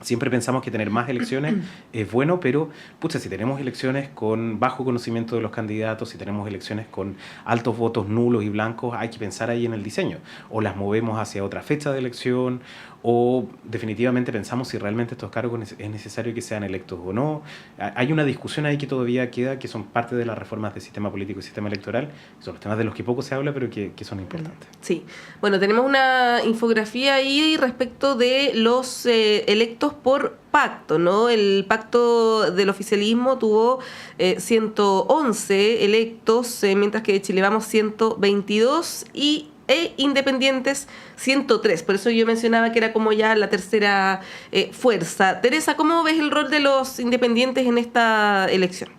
Siempre pensamos que tener más elecciones es bueno, pero si tenemos elecciones con bajo conocimiento de los candidatos, si tenemos elecciones con altos votos nulos y blancos, hay que pensar ahí en el diseño. O las movemos hacia otra fecha de elección, o definitivamente pensamos si realmente estos cargos es necesario que sean electos o no. Hay una discusión ahí que todavía queda, que son parte de las reformas del sistema político y sistema electoral. Son los temas de los que poco se habla, pero que son importantes. Sí. Bueno, tenemos una infografía ahí respecto de los electos por pacto, ¿no? El pacto del oficialismo tuvo 111 electos, mientras que de Chile Vamos 122 e independientes 103. Por eso yo mencionaba que era como ya la tercera fuerza. Teresa, ¿cómo ves el rol de los independientes en esta elección?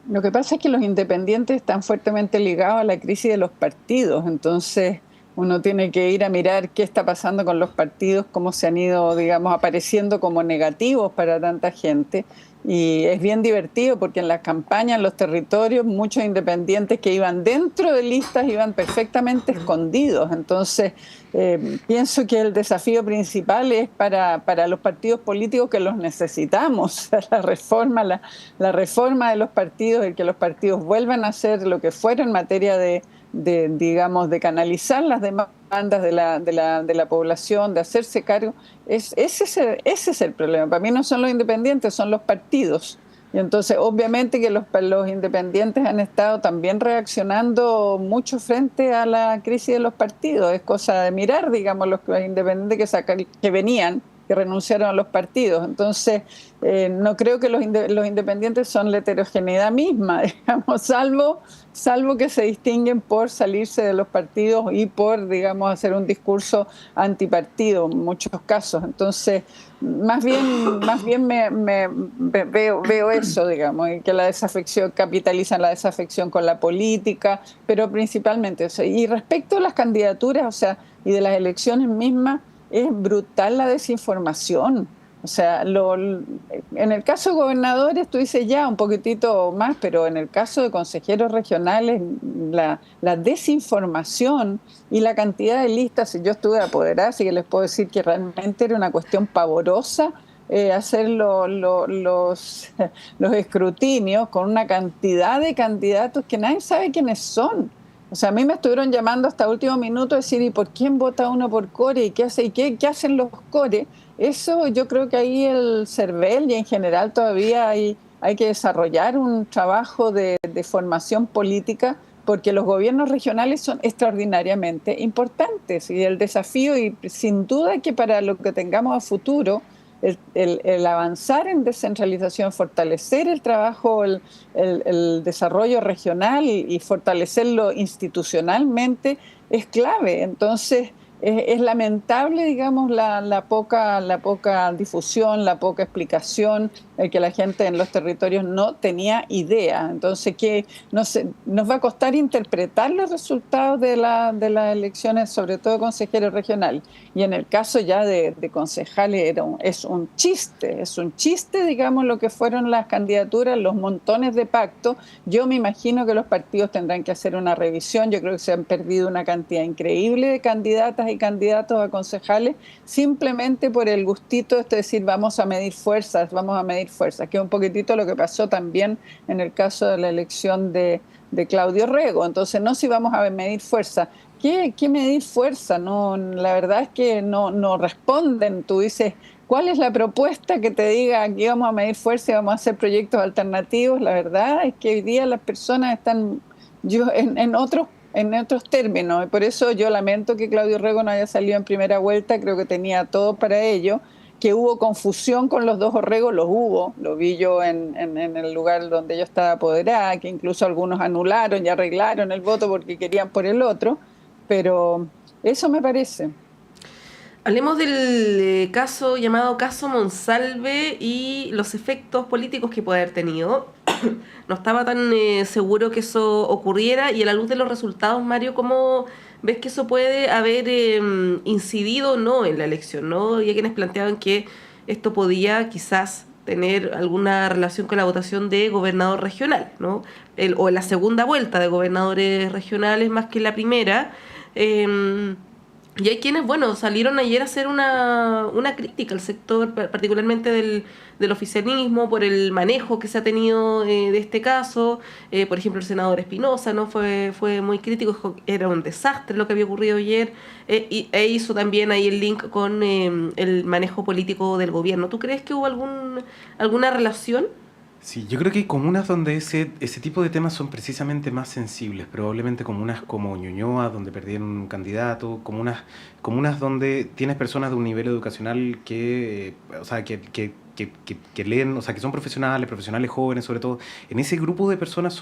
Lo que pasa es que los independientes están fuertemente ligados a la crisis de los partidos, entonces uno tiene que ir a mirar qué está pasando con los partidos, cómo se han ido, digamos, apareciendo como negativos para tanta gente. Y es bien divertido porque en las campañas, en los territorios, muchos independientes que iban dentro de listas iban perfectamente escondidos. Entonces, pienso que el desafío principal es para los partidos políticos, que los necesitamos. La reforma de los partidos, el que los partidos vuelvan a hacer lo que fuera en materia de canalizar las demandas de la población, de hacerse cargo. Ese es el problema. Para mí no son los independientes, son los partidos. Y entonces, obviamente que los independientes han estado también reaccionando mucho frente a la crisis de los partidos. Es cosa de mirar, digamos, los independientes que venían, que renunciaron a los partidos. Entonces, no creo que los independientes son la heterogeneidad misma, digamos, salvo que se distinguen por salirse de los partidos y por, digamos, hacer un discurso antipartido en muchos casos. Entonces, más bien me veo eso, digamos, y que la desafección, capitalizan la desafección con la política, pero principalmente eso. Y respecto a las candidaturas, y de las elecciones mismas, es brutal la desinformación. O sea, en el caso de gobernadores tú dices ya un poquitito más, pero en el caso de consejeros regionales, la desinformación y la cantidad de listas, yo estuve apoderada, así que les puedo decir que realmente era una cuestión pavorosa hacer los escrutinios con una cantidad de candidatos que nadie sabe quiénes son. O sea, a mí me estuvieron llamando hasta último minuto a decir, ¿y por quién vota uno por core? ¿Y qué hace? ¿Y qué hacen los core? Eso yo creo que ahí el CERVEL y en general todavía hay que desarrollar un trabajo de formación política, porque los gobiernos regionales son extraordinariamente importantes. Y el desafío, y sin duda que para lo que tengamos a futuro, el avanzar en descentralización, fortalecer el trabajo, el desarrollo regional y fortalecerlo institucionalmente es clave. Entonces, es lamentable, digamos, la poca difusión, la poca explicación, el que la gente en los territorios no tenía idea. Entonces, nos va a costar interpretar los resultados de las elecciones, sobre todo consejeros regionales. Y en el caso ya de concejales es un chiste, digamos, lo que fueron las candidaturas, los montones de pactos. Yo me imagino que los partidos tendrán que hacer una revisión. Yo creo que se han perdido una cantidad increíble de candidatas y candidatos a concejales simplemente por el gustito de decir vamos a medir fuerzas, que es un poquitito lo que pasó también en el caso de la elección de de Claudio Rego. Entonces, no si vamos a medir fuerza. ¿Qué medir fuerza? No, la verdad es que no responden. Tú dices, ¿cuál es la propuesta que te diga aquí vamos a medir fuerza y vamos a hacer proyectos alternativos? La verdad es que hoy día las personas están en otros términos, y por eso yo lamento que Claudio Rego no haya salido en primera vuelta. Creo que tenía todo para ello. Que hubo confusión con los dos Orregos, lo vi yo en el lugar donde yo estaba apoderada, que incluso algunos anularon y arreglaron el voto porque querían por el otro, pero eso me parece. Hablemos del caso llamado caso Monsalve y los efectos políticos que puede haber tenido. No estaba tan seguro que eso ocurriera, y a la luz de los resultados, Mario, ¿cómo ves que eso puede haber incidido o no en la elección, ¿no? Y hay quienes planteaban que esto podía quizás tener alguna relación con la votación de gobernador regional, ¿no? O la segunda vuelta de gobernadores regionales más que la primera. Y hay quienes, salieron ayer a hacer una crítica al sector, particularmente del oficialismo, por el manejo que se ha tenido de este caso. Por ejemplo, el senador Espinosa, ¿no? Fue muy crítico, dijo que era un desastre lo que había ocurrido ayer, e hizo también ahí el link con el manejo político del gobierno. ¿Tú crees que hubo alguna relación? Sí, yo creo que hay comunas donde ese tipo de temas son precisamente más sensibles, probablemente comunas como Ñuñoa, donde perdieron un candidato, comunas donde tienes personas de un nivel educacional que leen, que son profesionales jóvenes sobre todo. En ese grupo de personas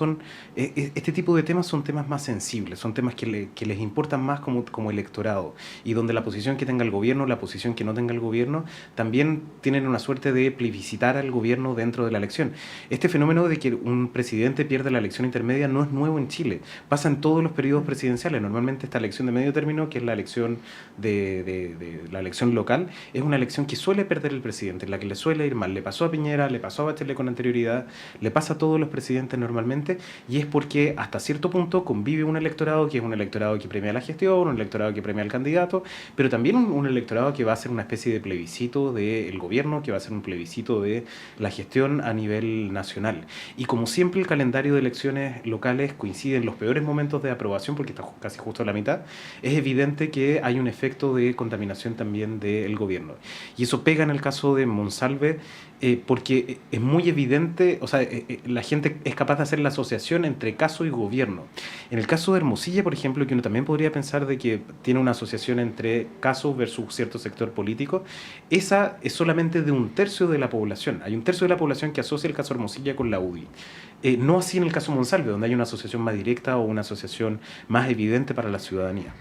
este tipo de temas son temas más sensibles, son temas que les importan más como electorado, y donde la posición que tenga el gobierno, la posición que no tenga el gobierno, también tienen una suerte de plebiscitar al gobierno dentro de la elección. Este fenómeno de que un presidente pierde la elección intermedia no es nuevo en Chile, pasa en todos los periodos presidenciales. Normalmente esta elección de medio término, que es la elección la elección local, es una elección que suele perder el presidente, en la que le suele ir mal. Le pasó a Piñera, le pasó a Bachelet con anterioridad, le pasa a todos los presidentes normalmente, y es porque hasta cierto punto convive un electorado que es un electorado que premia la gestión, un electorado que premia al candidato, pero también un electorado que va a ser una especie de plebiscito del gobierno, que va a ser un plebiscito de la gestión a nivel nacional. Y como siempre el calendario de elecciones locales coincide en los peores momentos de aprobación, porque está casi justo a la mitad, es evidente que hay un efecto de contaminación también del gobierno. Y eso pega en el caso de Monsalve, porque es muy evidente, la gente es capaz de hacer la asociación entre caso y gobierno. En el caso de Hermosilla, por ejemplo, que uno también podría pensar de que tiene una asociación entre caso versus cierto sector político, esa es solamente de 1/3 de la población. Hay 1/3 de la población que asocia el caso Hermosilla con la UDI. No así en el caso Monsalve, donde hay una asociación más directa o una asociación más evidente para la ciudadanía.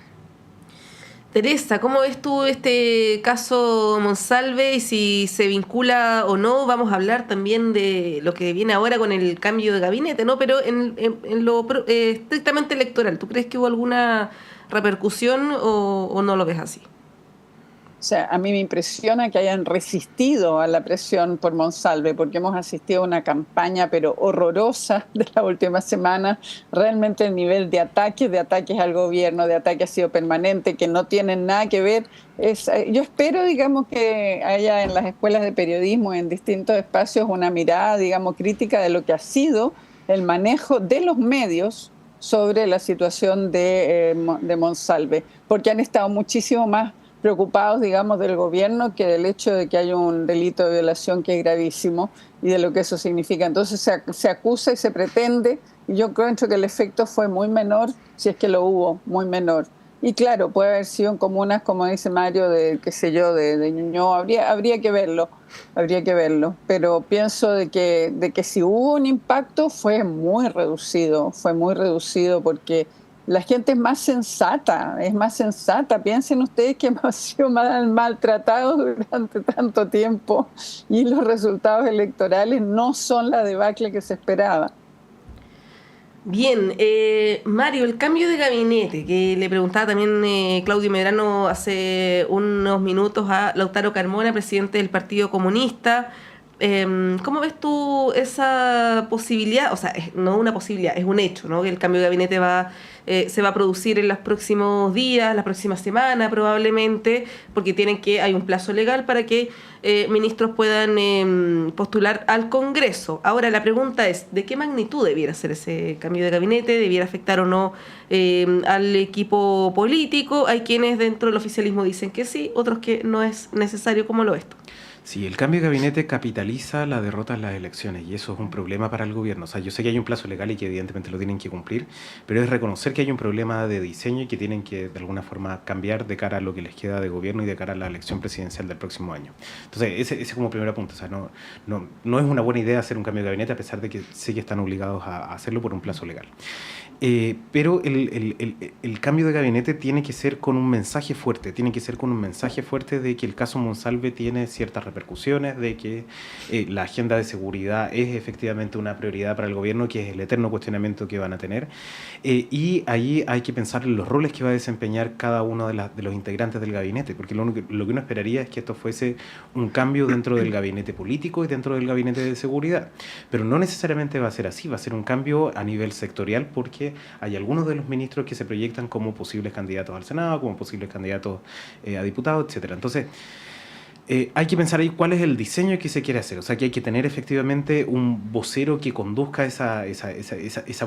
Teresa, ¿cómo ves tú este caso Monsalve y si se vincula o no? Vamos a hablar también de lo que viene ahora con el cambio de gabinete, ¿no? Pero en lo estrictamente electoral, ¿tú crees que hubo alguna repercusión o no lo ves así? O sea, a mí me impresiona que hayan resistido a la presión por Monsalve, porque hemos asistido a una campaña pero horrorosa de la última semana. Realmente el nivel de ataques al gobierno, de ataques ha sido permanente, que no tienen nada que ver. Yo espero, digamos, que haya en las escuelas de periodismo, en distintos espacios, una mirada, digamos, crítica de lo que ha sido el manejo de los medios sobre la situación de Monsalve, porque han estado muchísimo más preocupados, digamos, del gobierno que del hecho de que haya un delito de violación que es gravísimo y de lo que eso significa. Entonces se acusa y se pretende, y yo creo que el efecto fue muy menor, si es que lo hubo, muy menor. Y claro, puede haber sido en comunas, como dice Mario, de Ñuñoa, habría que verlo, pero pienso de que si hubo un impacto fue muy reducido porque la gente es más sensata. Piensen ustedes que hemos sido maltratados durante tanto tiempo y los resultados electorales no son la debacle que se esperaba. Bien, Mario, el cambio de gabinete, que le preguntaba también Claudio Medrano hace unos minutos a Lautaro Carmona, presidente del Partido Comunista. ¿cómo ves tú esa posibilidad? O sea, no una posibilidad, es un hecho, ¿no? Que el cambio de gabinete se va a producir en los próximos días, la próxima semana probablemente, porque hay un plazo legal para que ministros puedan postular al Congreso. Ahora, la pregunta es, ¿de qué magnitud debiera ser ese cambio de gabinete? ¿Debiera afectar o no al equipo político? Hay quienes dentro del oficialismo dicen que sí, otros que no es necesario. ¿Cómo lo ves tú? Sí, el cambio de gabinete capitaliza la derrota en las elecciones y eso es un problema para el gobierno. O sea, yo sé que hay un plazo legal y que evidentemente lo tienen que cumplir, pero es reconocer que hay un problema de diseño y que tienen que de alguna forma cambiar de cara a lo que les queda de gobierno y de cara a la elección presidencial del próximo año. Entonces, ese como primer punto. O sea, no es una buena idea hacer un cambio de gabinete a pesar de que sé que están obligados a hacerlo por un plazo legal. Pero el cambio de gabinete tiene que ser con un mensaje fuerte, de que el caso Monsalve tiene ciertas repercusiones, de que la agenda de seguridad es efectivamente una prioridad para el gobierno, que es el eterno cuestionamiento que van a tener, y ahí hay que pensar en los roles que va a desempeñar cada uno de los integrantes del gabinete, porque lo que uno esperaría es que esto fuese un cambio dentro del gabinete político y dentro del gabinete de seguridad, pero no necesariamente va a ser así, va a ser un cambio a nivel sectorial, porque hay algunos de los ministros que se proyectan como posibles candidatos al Senado, como posibles candidatos a diputados, etcétera. Entonces, hay que pensar ahí cuál es el diseño que se quiere hacer. O sea, que hay que tener efectivamente un vocero que conduzca esa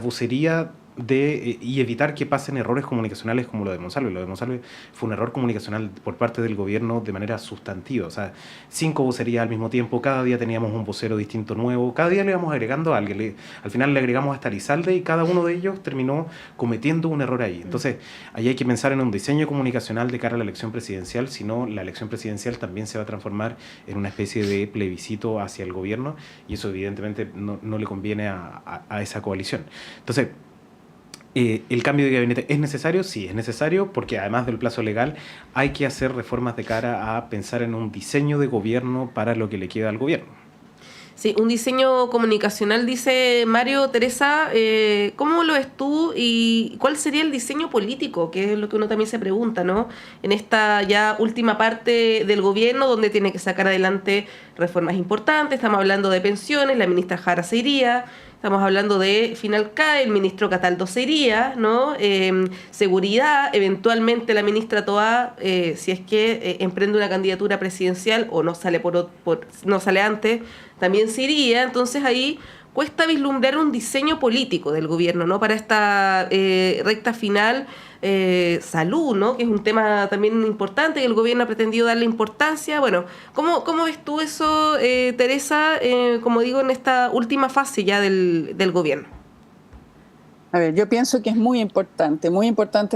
vocería y evitar que pasen errores comunicacionales como lo de Monsalve. Lo de Monsalve fue un error comunicacional por parte del gobierno de manera sustantiva. O sea, 5 vocerías al mismo tiempo, cada día teníamos un vocero distinto nuevo, cada día le íbamos agregando a alguien. Al final le agregamos hasta Lizalde y cada uno de ellos terminó cometiendo un error ahí. Entonces, ahí hay que pensar en un diseño comunicacional de cara a la elección presidencial, si no, la elección presidencial también se va a transformar en una especie de plebiscito hacia el gobierno y eso evidentemente no le conviene a esa coalición. Entonces, ¿el cambio de gabinete es necesario? Sí, es necesario porque además del plazo legal hay que hacer reformas de cara a pensar en un diseño de gobierno para lo que le queda al gobierno. Sí, un diseño comunicacional, dice Mario. Teresa, ¿cómo lo ves tú y cuál sería el diseño político? Que es lo que uno también se pregunta, ¿no? En esta ya última parte del gobierno donde tiene que sacar adelante reformas importantes. Estamos hablando de pensiones, la ministra Jara se iría. Estamos hablando de Finalcae, el ministro Cataldo se iría, ¿no? Seguridad, eventualmente la ministra Toá, si es que emprende una candidatura presidencial o no sale no sale antes, también se iría. Entonces ahí cuesta vislumbrar un diseño político del gobierno, ¿no? Para esta recta final. Salud, ¿no? Que es un tema también importante que el gobierno ha pretendido darle importancia. Bueno, ¿cómo ves tú eso, Teresa, como digo, en esta última fase ya del gobierno? A ver, yo pienso que es muy importante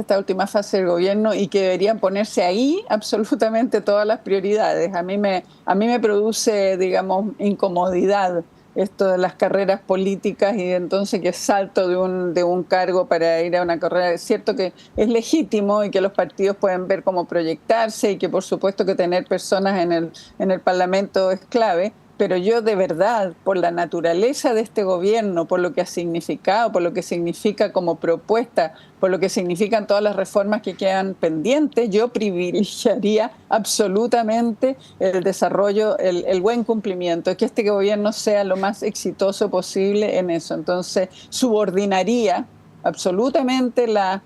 esta última fase del gobierno y que deberían ponerse ahí absolutamente todas las prioridades. A mí me produce, digamos, incomodidad esto de las carreras políticas y entonces que salto de un cargo para ir a una carrera. Es cierto que es legítimo y que los partidos pueden ver cómo proyectarse y que por supuesto que tener personas en el Parlamento es clave, pero yo de verdad, por la naturaleza de este gobierno, por lo que ha significado, por lo que significa como propuesta, por lo que significan todas las reformas que quedan pendientes, yo privilegiaría absolutamente el desarrollo, el buen cumplimiento, es que este gobierno sea lo más exitoso posible en eso. Entonces, subordinaría absolutamente la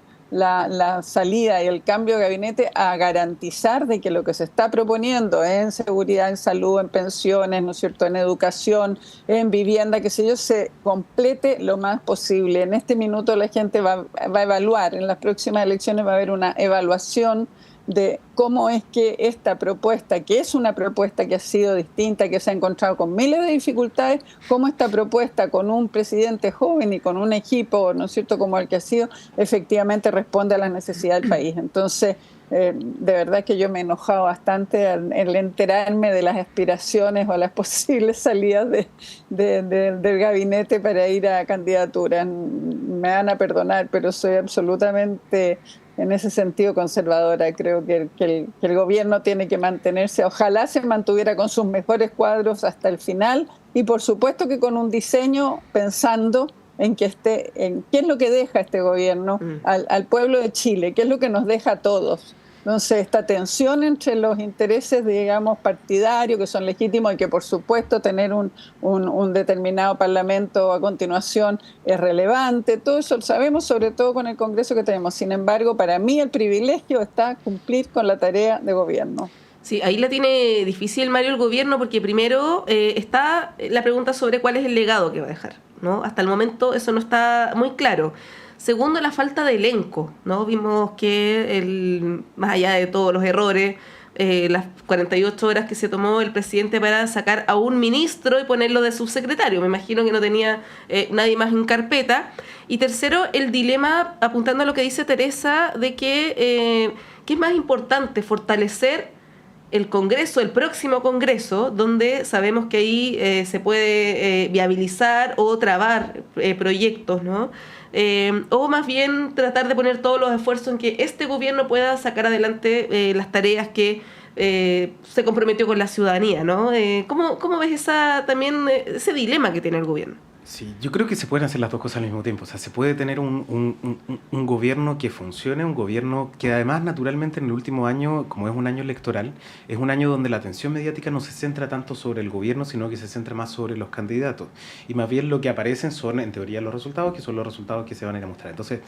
salida y el cambio de gabinete a garantizar de que lo que se está proponiendo en seguridad, en salud, en pensiones, ¿no es cierto?, en educación, en vivienda, qué sé yo, se complete lo más posible. En este minuto la gente va a evaluar, en las próximas elecciones va a haber una evaluación de cómo es que esta propuesta, que es una propuesta que ha sido distinta, que se ha encontrado con miles de dificultades, cómo esta propuesta con un presidente joven y con un equipo, ¿no es cierto?, como el que ha sido, efectivamente responde a las necesidades del país. Entonces, de verdad que yo me he enojado bastante al enterarme de las aspiraciones o las posibles salidas del gabinete para ir a candidaturas. Me van a perdonar, pero soy absolutamente en ese sentido conservadora. Creo que el gobierno tiene que mantenerse, ojalá se mantuviera con sus mejores cuadros hasta el final y por supuesto que con un diseño pensando en qué es lo que deja este gobierno al pueblo de Chile, qué es lo que nos deja a todos. Entonces, esta tensión entre los intereses, digamos, partidarios, que son legítimos y que, por supuesto, tener un determinado parlamento a continuación es relevante. Todo eso lo sabemos, sobre todo con el Congreso que tenemos. Sin embargo, para mí el privilegio está cumplir con la tarea de gobierno. Sí, ahí la tiene difícil, Mario, el gobierno, porque primero está la pregunta sobre cuál es el legado que va a dejar, ¿no? Hasta el momento eso no está muy claro. Segundo, la falta de elenco, ¿no? Vimos que, más allá de todos los errores, las 48 horas que se tomó el presidente para sacar a un ministro y ponerlo de subsecretario. Me imagino que no tenía nadie más en carpeta. Y tercero, el dilema, apuntando a lo que dice Teresa, de que es más importante fortalecer el Congreso, el próximo Congreso, donde sabemos que ahí se puede viabilizar o trabar proyectos, ¿no? O más bien tratar de poner todos los esfuerzos en que este gobierno pueda sacar adelante las tareas que se comprometió con la ciudadanía, ¿no? ¿Cómo ves ese dilema que tiene el gobierno? Sí, yo creo que se pueden hacer las dos cosas al mismo tiempo. O sea, se puede tener un gobierno que funcione, un gobierno que además naturalmente en el último año, como es un año electoral, es un año donde la atención mediática no se centra tanto sobre el gobierno, sino que se centra más sobre los candidatos. Y más bien lo que aparecen son, en teoría, los resultados, que son los resultados que se van a ir a mostrar. Entonces,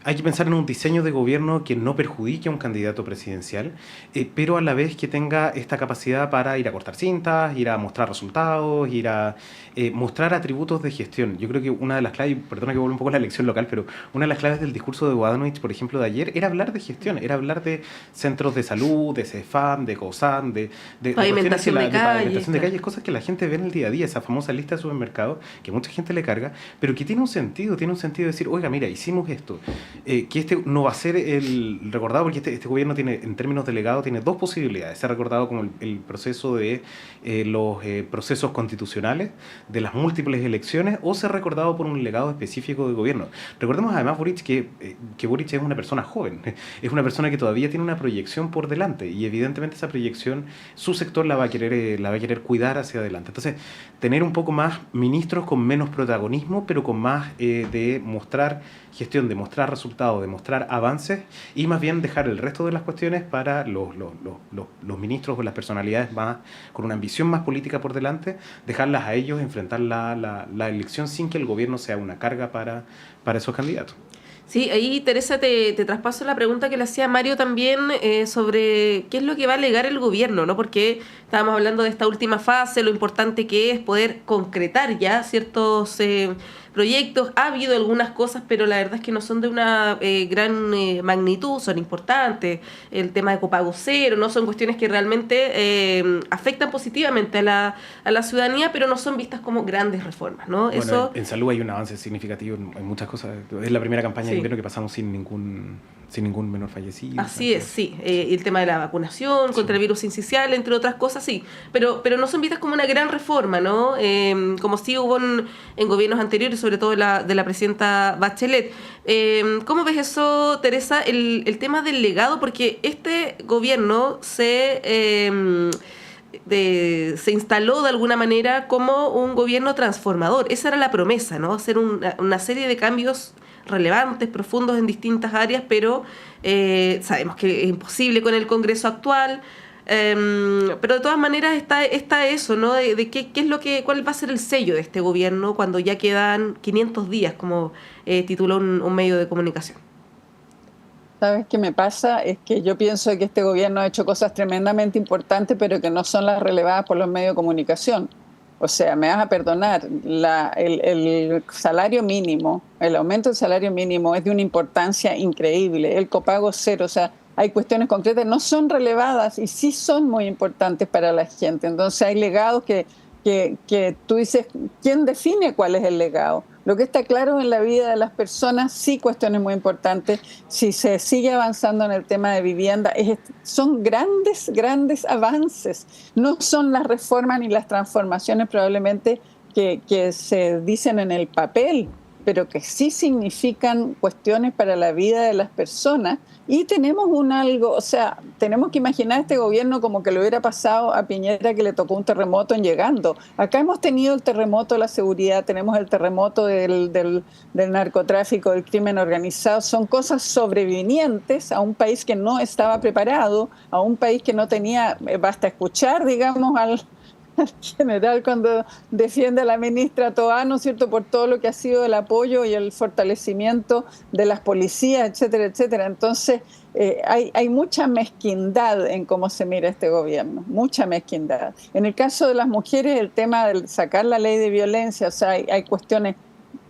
hay que pensar en un diseño de gobierno que no perjudique a un candidato presidencial, pero a la vez que tenga esta capacidad para ir a cortar cintas, ir a mostrar resultados, ir a mostrar atributos de gestión. Yo creo que una de las claves, perdona que vuelva un poco a la elección local, pero una de las claves del discurso de Bodanovich, por ejemplo, de ayer, era hablar de gestión, era hablar de centros de salud, de CEFAM, de COSAN, de pavimentación de calles, cosas que la gente ve en el día a día, esa famosa lista de supermercados, que mucha gente le carga, pero que tiene un sentido de decir, oiga, mira, hicimos esto. Que este no va a ser el recordado, porque este gobierno tiene, en términos de legado, tiene dos posibilidades. Ser recordado como el proceso de los procesos constitucionales, de las múltiples elecciones, o ser recordado por un legado específico de gobierno. Recordemos además, Boric, que Boric es una persona joven, es una persona que todavía tiene una proyección por delante, y evidentemente esa proyección, su sector la va a querer cuidar hacia adelante. Entonces, tener un poco más ministros con menos protagonismo, pero con más de mostrar gestión, de mostrar resultados, de mostrar avances, y más bien dejar el resto de las cuestiones para los ministros o las personalidades más con una ambición más política por delante, dejarlas a ellos enfrentar la elección sin que el gobierno sea una carga para esos candidatos. Sí, ahí Teresa te traspaso la pregunta que le hacía Mario también sobre qué es lo que va a legar el gobierno, ¿no? Porque estábamos hablando de esta última fase, lo importante que es poder concretar ya ciertos proyectos. Ha habido algunas cosas, pero la verdad es que no son de una gran magnitud, son importantes. El tema de copago cero, ¿no? Son cuestiones que realmente afectan positivamente a la ciudadanía, pero no son vistas como grandes reformas, ¿no? Bueno, eso... en salud hay un avance significativo en muchas cosas. Es la primera campaña de invierno que pasamos sin ningún menor fallecido. Así es, sí. El tema de la vacunación contra el virus sincicial, entre otras cosas, sí. Pero no son vistas como una gran reforma, ¿no? Como sí hubo en gobiernos anteriores, sobre todo de la presidenta Bachelet. ¿Cómo ves eso, Teresa, el tema del legado? Porque este gobierno se instaló de alguna manera como un gobierno transformador. Esa era la promesa, ¿no? Hacer una serie de cambios relevantes, profundos en distintas áreas, pero sabemos que es imposible con el Congreso actual. Pero de todas maneras está eso, ¿no? De qué es cuál va a ser el sello de este gobierno cuando ya quedan 500 días, como tituló un medio de comunicación. ¿Sabes qué me pasa? Es que yo pienso que este gobierno ha hecho cosas tremendamente importantes, pero que no son las relevadas por los medios de comunicación. O sea, me vas a perdonar, el salario mínimo, el aumento del salario mínimo es de una importancia increíble, el copago cero, o sea, hay cuestiones concretas, no son relevadas y sí son muy importantes para la gente. Entonces hay legados que tú dices, ¿quién define cuál es el legado? Lo que está claro en la vida de las personas, sí, cuestiones muy importantes. Si se sigue avanzando en el tema de vivienda, son grandes avances. No son las reformas ni las transformaciones probablemente que se dicen en el papel, pero que sí significan cuestiones para la vida de las personas. Y tenemos tenemos que imaginar este gobierno como que le hubiera pasado a Piñera, que le tocó un terremoto en llegando. Acá hemos tenido el terremoto de la seguridad, tenemos el terremoto del narcotráfico, del crimen organizado. Son cosas sobrevinientes a un país que no estaba preparado, a un país que no tenía, basta escuchar, digamos, al general cuando defiende a la ministra Toá, ¿no es cierto?, por todo lo que ha sido el apoyo y el fortalecimiento de las policías, etcétera, etcétera. Entonces, hay mucha mezquindad en cómo se mira este gobierno, mucha mezquindad. En el caso de las mujeres, el tema de sacar la ley de violencia, o sea, hay cuestiones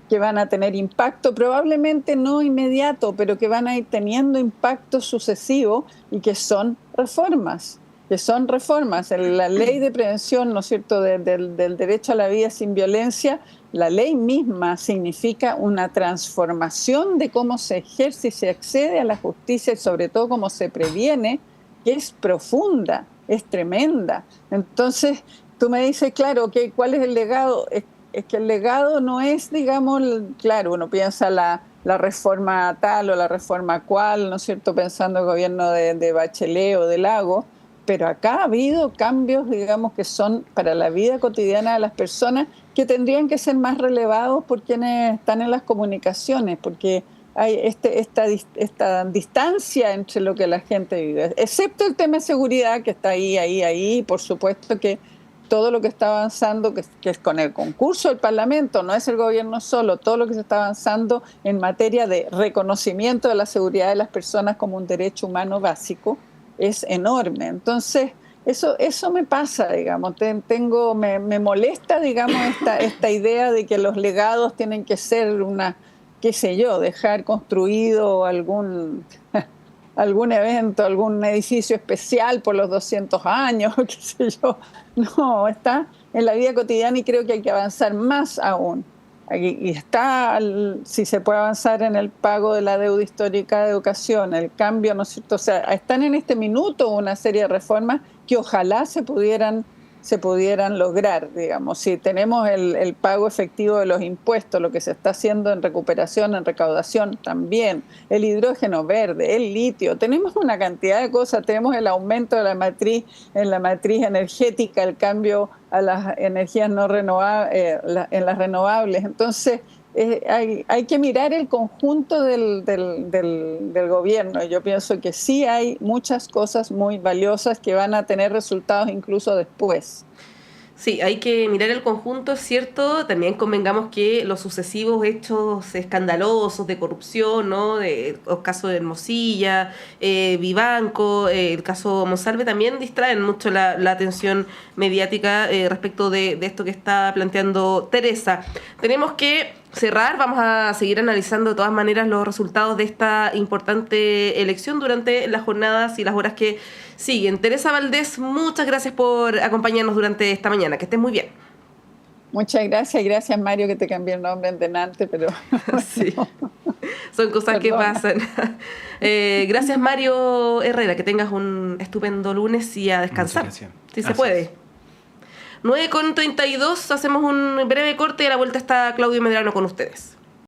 que van a tener impacto, probablemente no inmediato, pero que van a ir teniendo impacto sucesivo y que son reformas. La ley de prevención, ¿no es cierto?, del derecho a la vida sin violencia, la ley misma significa una transformación de cómo se ejerce y se accede a la justicia y sobre todo cómo se previene, que es profunda, es tremenda. Entonces, tú me dices, claro, ¿cuál es el legado? Es que el legado no es, digamos, claro, uno piensa la reforma tal o la reforma cual, ¿no es cierto?, pensando el gobierno de Bachelet o de Lagos, pero acá ha habido cambios, digamos, que son para la vida cotidiana de las personas, que tendrían que ser más relevados por quienes están en las comunicaciones, porque hay esta distancia entre lo que la gente vive, excepto el tema de seguridad, que está ahí, por supuesto que todo lo que está avanzando, que es con el concurso del Parlamento, no es el gobierno solo, todo lo que se está avanzando en materia de reconocimiento de la seguridad de las personas como un derecho humano básico, es enorme. Entonces, eso me pasa, digamos, me molesta, digamos, esta idea de que los legados tienen que ser dejar construido algún evento, algún edificio especial por los 200 años, qué sé yo. No, está en la vida cotidiana y creo que hay que avanzar más aún. Y si se puede avanzar en el pago de la deuda histórica de educación, el cambio, ¿no es cierto? O sea, están en este minuto una serie de reformas que ojalá se pudieran lograr, digamos. Si tenemos el pago efectivo de los impuestos, lo que se está haciendo en recuperación, en recaudación también, el hidrógeno verde, el litio, tenemos una cantidad de cosas, tenemos el aumento de la matriz energética, el cambio a las energías no renovables, en las renovables. Entonces, hay que mirar el conjunto del gobierno. Yo pienso que sí hay muchas cosas muy valiosas que van a tener resultados incluso después. Sí, hay que mirar el conjunto, es cierto. También convengamos que los sucesivos hechos escandalosos de corrupción, ¿no?, el caso de Hermosilla, Vivanco, el caso Monsalve, también distraen mucho la atención mediática respecto de esto que está planteando Teresa. Tenemos que cerrar, vamos a seguir analizando de todas maneras los resultados de esta importante elección durante las jornadas y las horas que siguen. Teresa Valdés, muchas gracias por acompañarnos durante esta mañana, que estés muy bien. Muchas gracias, y gracias, Mario, que te cambié el nombre en delante, pero sí, son cosas que pasan. Gracias, Mario Herrera, que tengas un estupendo lunes y a descansar, si se puede. 9:32, hacemos un breve corte y a la vuelta está Claudio Medrano con ustedes.